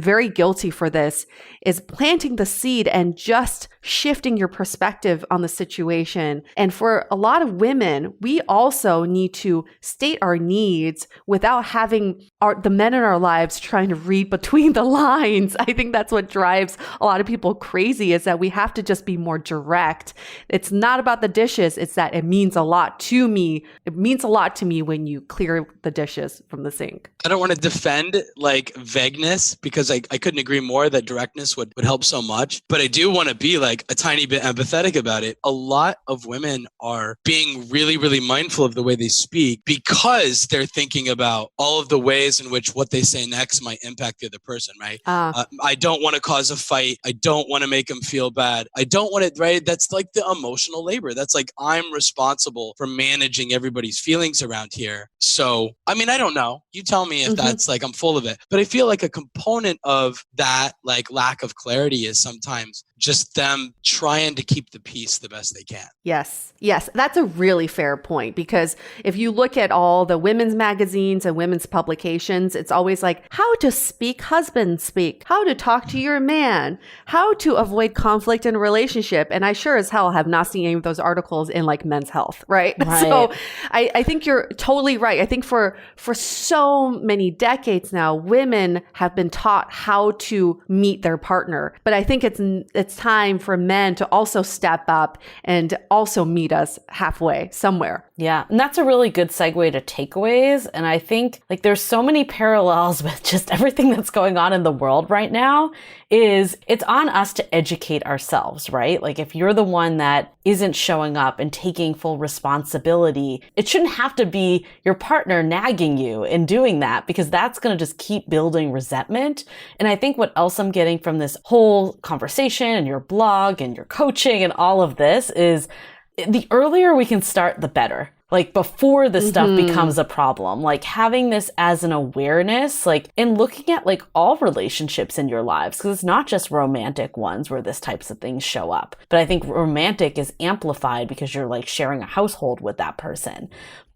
very guilty for this, is planting the seed and just shifting your perspective on the situation. And for a lot of women, we also need to state our needs without having the men in our lives trying to read between the lines. I think that's what drives a lot of people crazy, is that we have to just be more direct. It's not about the dishes. It's that it means a lot to me. It means a lot to me when you clear the dishes from the sink.
I don't want to defend vagueness, because I couldn't agree more that directness would help so much. But I do want to be a tiny bit empathetic about it. A lot of women are being really, really mindful of the way they speak, because they're thinking about all of the ways in which what they say next might impact the other person, right? I don't want to cause a fight. I don't want to make them feel bad. I don't want it, right? That's like the emotional labor. That's like, I'm responsible for managing everybody's feelings around here. So, I don't know. You tell me if that's I'm full of it. But I feel like a component of that lack of clarity is sometimes just them trying to keep the peace the best they can.
Yes. That's a really fair point, because if you look at all the women's magazines and women's publications, it's always like how to speak husband speak, how to talk to your man, how to avoid conflict in a relationship. And I sure as hell have not seen any of those articles in men's health, right? So I think you're totally right. I think for so many decades now, women have been taught how to meet their partner. But I think it's time for men to also step up and also meet us halfway somewhere.
Yeah. And that's a really good segue to takeaways. And I think there's so many parallels with just everything that's going on in the world right now. It's on us to educate ourselves, right? If you're the one that isn't showing up and taking full responsibility, it shouldn't have to be your partner nagging you and doing that, because that's going to just keep building resentment. And I think what else I'm getting from this whole conversation and your blog and your coaching and all of this is, the earlier we can start, the better. Before this stuff becomes a problem, having this as an awareness, and looking at all relationships in your lives, because it's not just romantic ones where this types of things show up. But I think romantic is amplified because you're sharing a household with that person.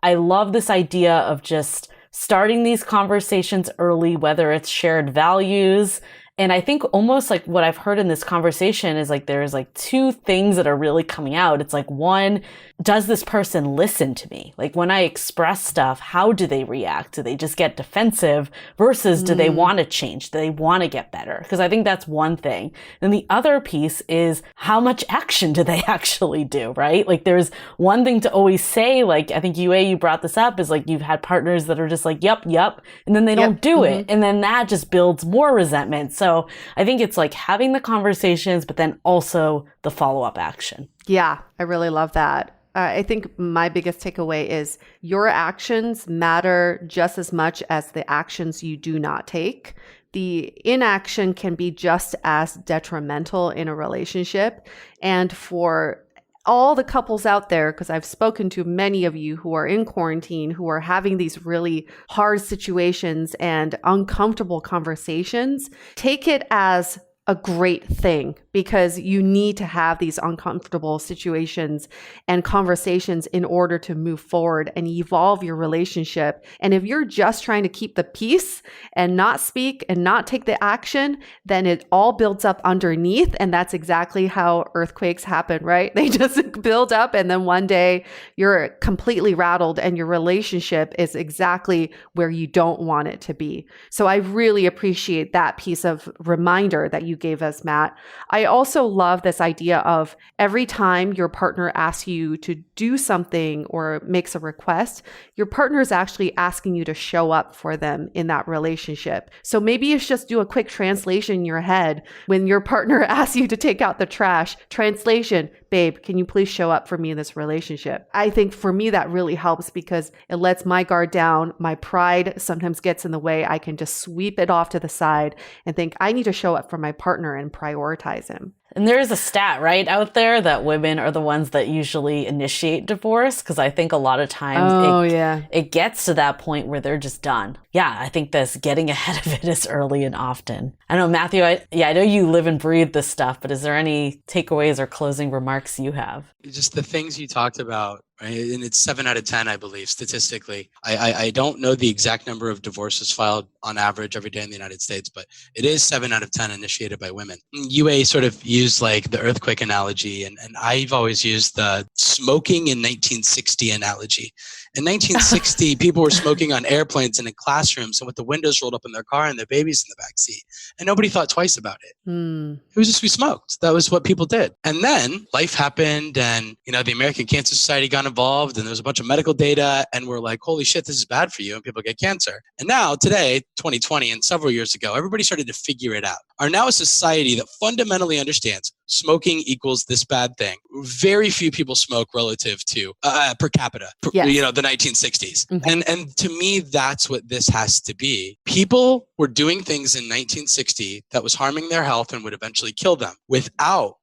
I love this idea of just starting these conversations early, whether it's shared values. And I think almost like what I've heard in this conversation is like there's like two things that are really coming out. It's like, one, does this person listen to me? Like when I express stuff, how do they react? Do they just get defensive versus do they want to change? Do they want to get better? Because I think that's one thing. And the other piece is how much action do they actually do, right? Like there's one thing to always say, like I think you brought this up, is like you've had partners that are just like, yep, and then they don't do it. And then that just builds more resentment. So I think it's like having the conversations, but then also the follow-up action.
Yeah, I really love that. I think my biggest takeaway is your actions matter just as much as the actions you do not take. The inaction can be just as detrimental in a relationship. And for all the couples out there, because I've spoken to many of you who are in quarantine, who are having these really hard situations and uncomfortable conversations, take it as a great thing, because you need to have these uncomfortable situations and conversations in order to move forward and evolve your relationship. And if you're just trying to keep the peace and not speak and not take the action, then it all builds up underneath. And that's exactly how earthquakes happen, right? They just build up, and then one day you're completely rattled and your relationship is exactly where you don't want it to be. So I really appreciate that piece of reminder that you gave us, Matt. I also love this idea of every time your partner asks you to do something or makes a request, your partner is actually asking you to show up for them in that relationship. So maybe it's just do a quick translation in your head when your partner asks you to take out the trash. Translation, babe, can you please show up for me in this relationship? I think for me that really helps because it lets my guard down. My pride sometimes gets in the way. I can just sweep it off to the side and think I need to show up for my partner and prioritize him.
And there is a stat, right, out there that women are the ones that usually initiate divorce, because I think a lot of times it gets to that point where they're just done. Yeah, I think this getting ahead of it is early and often. I know, Matthew, I know you live and breathe this stuff, but is there any takeaways or closing remarks you have?
Just the things you talked about, right? And it's 7 out of 10, I believe, statistically. I don't know the exact number of divorces filed on average every day in the United States, but it is 7 out of 10 initiated by women. UA sort of used like the earthquake analogy, and I've always used the smoking in 1960 analogy. In 1960, people were smoking on airplanes and in classrooms and with the windows rolled up in their car and their babies in the back seat. And nobody thought twice about it. It was just we smoked. That was what people did. And then life happened and, the American Cancer Society got involved and there was a bunch of medical data and we're like, holy shit, this is bad for you. And people get cancer. And now today, 2020 and several years ago, everybody started to figure it out. Are now a society that fundamentally understands smoking equals this bad thing. Very few people smoke relative to per capita, the 1960s. And to me, that's what this has to be. People were doing things in 1960 that was harming their health and would eventually kill them without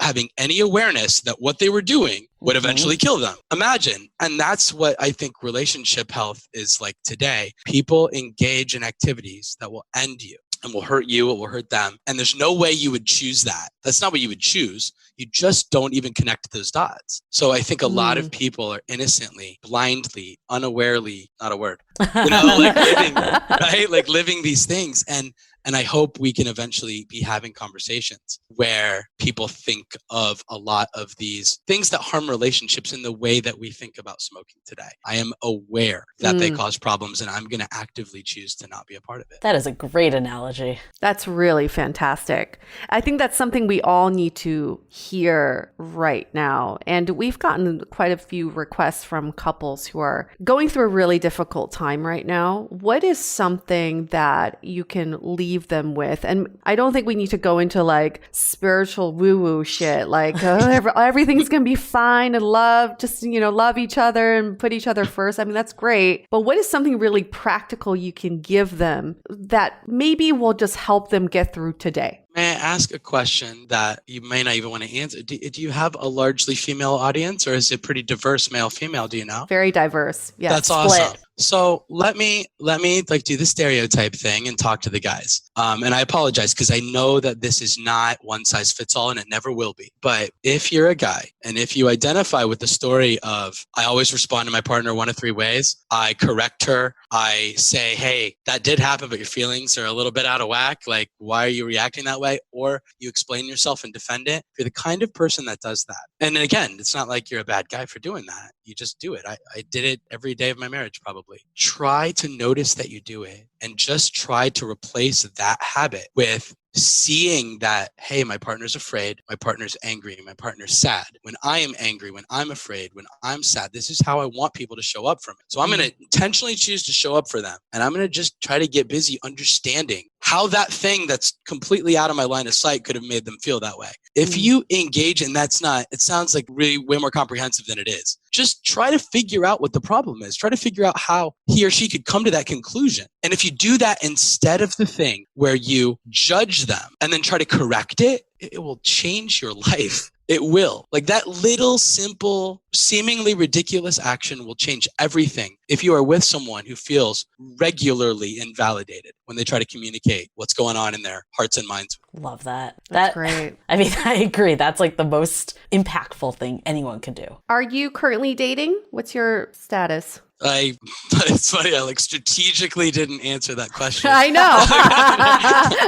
having any awareness that what they were doing would eventually kill them. Imagine. And that's what I think relationship health is like today. People engage in activities that will end you. And will hurt you, it will hurt them. And there's no way you would choose that. That's not what you would choose. You just don't even connect those dots. So I think a lot of people are innocently, blindly, unawarely, not a word, living, right? Like living these things. And I hope we can eventually be having conversations where people think of a lot of these things that harm relationships in the way that we think about smoking today. I am aware that they cause problems and I'm going to actively choose to not be a part of it.
That is a great analogy.
That's really fantastic. I think that's something we all need to hear right now. And we've gotten quite a few requests from couples who are going through a really difficult time right now. What is something that you can leave them with? And I don't think we need to go into like spiritual woo-woo shit, like everything's going to be fine and love each other and put each other first. I mean, that's great. But what is something really practical you can give them that maybe will just help them get through today?
May I ask a question that you may not even want to answer? Do you have a largely female audience or is it pretty diverse male-female? Do you know?
Very diverse. Yeah.
That's awesome. So let me like do the stereotype thing and talk to the guys. And I apologize because I know that this is not one size fits all and it never will be. But if you're a guy and if you identify with the story of, I always respond to my partner one of three ways. I correct her. I say, hey, that did happen, but your feelings are a little bit out of whack. Like, why are you reacting that way? Or you explain yourself and defend it. If you're the kind of person that does that. And again, it's not like you're a bad guy for doing that. You just do it. I did it every day of my marriage, probably. Try to notice that you do it and just try to replace that habit with seeing that, hey, my partner's afraid, my partner's angry, my partner's sad. When I am angry, when I'm afraid, when I'm sad, this is how I want people to show up for me. So I'm going to intentionally choose to show up for them. And I'm going to just try to get busy understanding how that thing that's completely out of my line of sight could have made them feel that way. If you engage, and that's not, it sounds like really way more comprehensive than it is. Just try to figure out what the problem is. Try to figure out how he or she could come to that conclusion. And if you do that instead of the thing where you judge them and then try to correct it, it will change your life. It will. Like that little simple, seemingly ridiculous action will change everything if you are with someone who feels regularly invalidated when they try to communicate what's going on in their hearts and minds.
Love that.
That's great.
I mean, I agree. That's like the most impactful thing anyone can do.
Are you currently dating? What's your status?
It's funny, I like strategically didn't answer that question.
I know.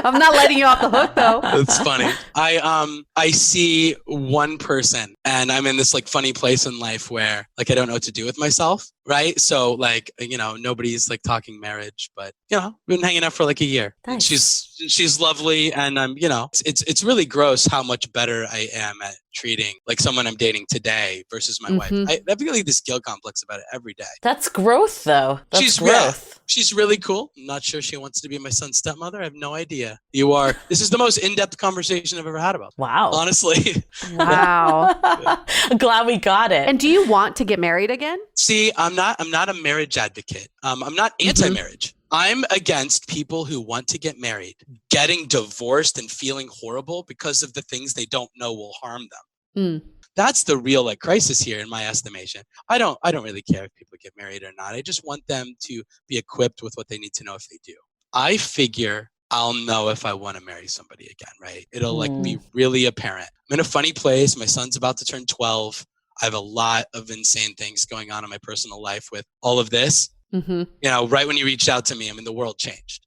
I'm not letting you off the hook though.
It's funny. I see one person and I'm in this like funny place in life where like I don't know what to do with myself, right? So like, you know, nobody's like talking marriage, but you know, we've been hanging out for like a year.
Nice.
She's lovely and you know, it's really gross how much better I am at treating like someone I'm dating today versus my wife. I feel like this guilt complex about it every day.
That's growth though. That's growth.
She's really cool. I'm not sure she wants to be my son's stepmother. I have no idea. This is the most in-depth conversation I've ever had about.
Wow.
Honestly.
Wow.
I'm glad we got it.
And do you want to get married again?
See, I'm not a marriage advocate. I'm not anti-marriage. I'm against people who want to get married, getting divorced and feeling horrible because of the things they don't know will harm them. That's the real like crisis here in my estimation. I don't really care if people get married or not. I just want them to be equipped with what they need to know if they do. I figure I'll know if I want to marry somebody again, right? It'll like be really apparent. I'm in a funny place. My son's about to turn 12. I have a lot of insane things going on in my personal life with all of this. You know, right when you reached out to me, I mean, the world changed.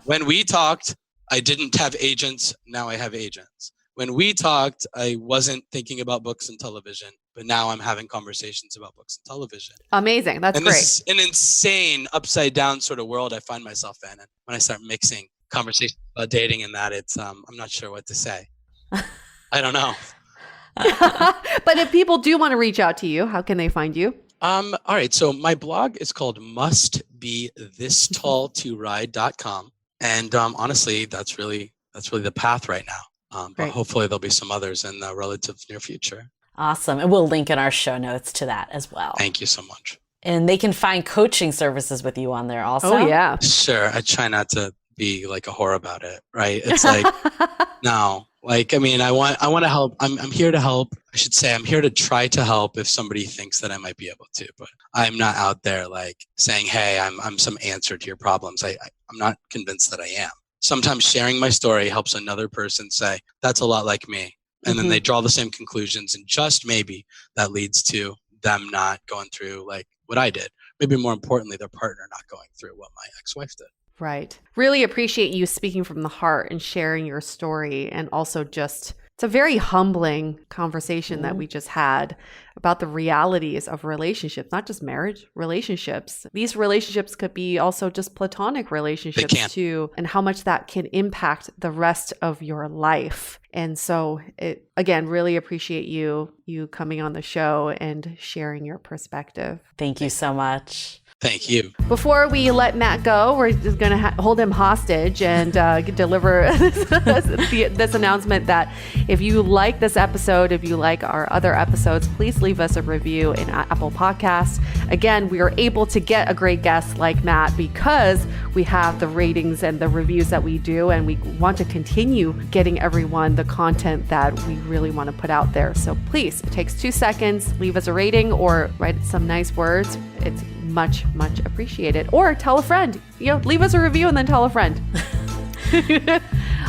When we talked, I didn't have agents. Now I have agents. When we talked, I wasn't thinking about books and television, but now I'm having conversations about books and television.
Amazing. That's great.
This is an insane upside down sort of world I find myself in. And when I start mixing conversations about dating and that, it's, I'm not sure what to say. I don't know.
But if people do want to reach out to you, how can they find you?
All right. So my blog is called mustbethistalltoride.com. And honestly, that's really the path right now. But hopefully there'll be some others in the relative near future.
Awesome. And we'll link in our show notes to that as well.
Thank you so much.
And they can find coaching services with you on there also.
Oh, yeah.
Sure. I try not to be like a whore about it, right? It's like, no. Like, I mean, I want to help. I'm here to help. I should say I'm here to try to help if somebody thinks that I might be able to, but I'm not out there like saying, hey, I'm some answer to your problems. I'm not convinced that I am. Sometimes sharing my story helps another person say, that's a lot like me. And then they draw the same conclusions and just maybe that leads to them not going through like what I did. Maybe more importantly, their partner not going through what my ex-wife did.
Right. Really appreciate you speaking from the heart and sharing your story. And also just, it's a very humbling conversation that we just had about the realities of relationships, not just marriage, relationships. These relationships could be also just platonic relationships too, and how much that can impact the rest of your life. And so again, really appreciate you coming on the show and sharing your perspective.
Thank you so much.
Thank you.
Before we let Matt go, we're just going to hold him hostage and deliver this announcement that if you like this episode, if you like our other episodes, please leave us a review in Apple Podcasts. Again, we are able to get a great guest like Matt because we have the ratings and the reviews that we do, and we want to continue getting everyone the content that we really want to put out there. So please, it takes 2 seconds, leave us a rating or write some nice words, It's much, much appreciated. Or tell a friend. Leave us a review and then tell a friend.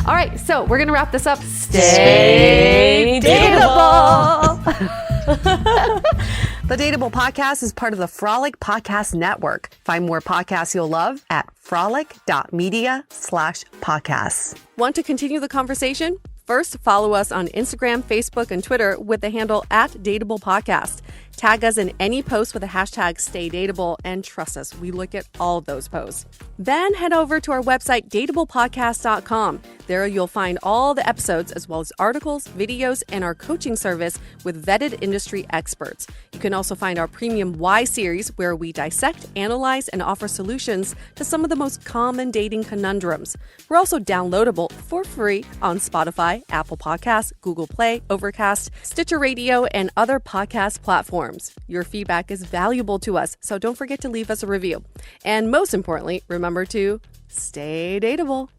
All right, so we're going to wrap this up. Stay dateable. The Dateable Podcast is part of the Frolic Podcast Network. Find more podcasts you'll love at frolic.media/podcasts. Want to continue the conversation? First, follow us on Instagram, Facebook, and Twitter with the handle @DateablePodcast. Tag us in any post with the hashtag StayDateable, and trust us, we look at all of those posts. Then head over to our website, dateablepodcast.com. There you'll find all the episodes as well as articles, videos, and our coaching service with vetted industry experts. You can also find our premium Why series, where we dissect, analyze, and offer solutions to some of the most common dating conundrums. We're also downloadable for free on Spotify, Apple Podcasts, Google Play, Overcast, Stitcher Radio, and other podcast platforms. Your feedback is valuable to us, so don't forget to leave us a review. And most importantly, remember to stay dateable.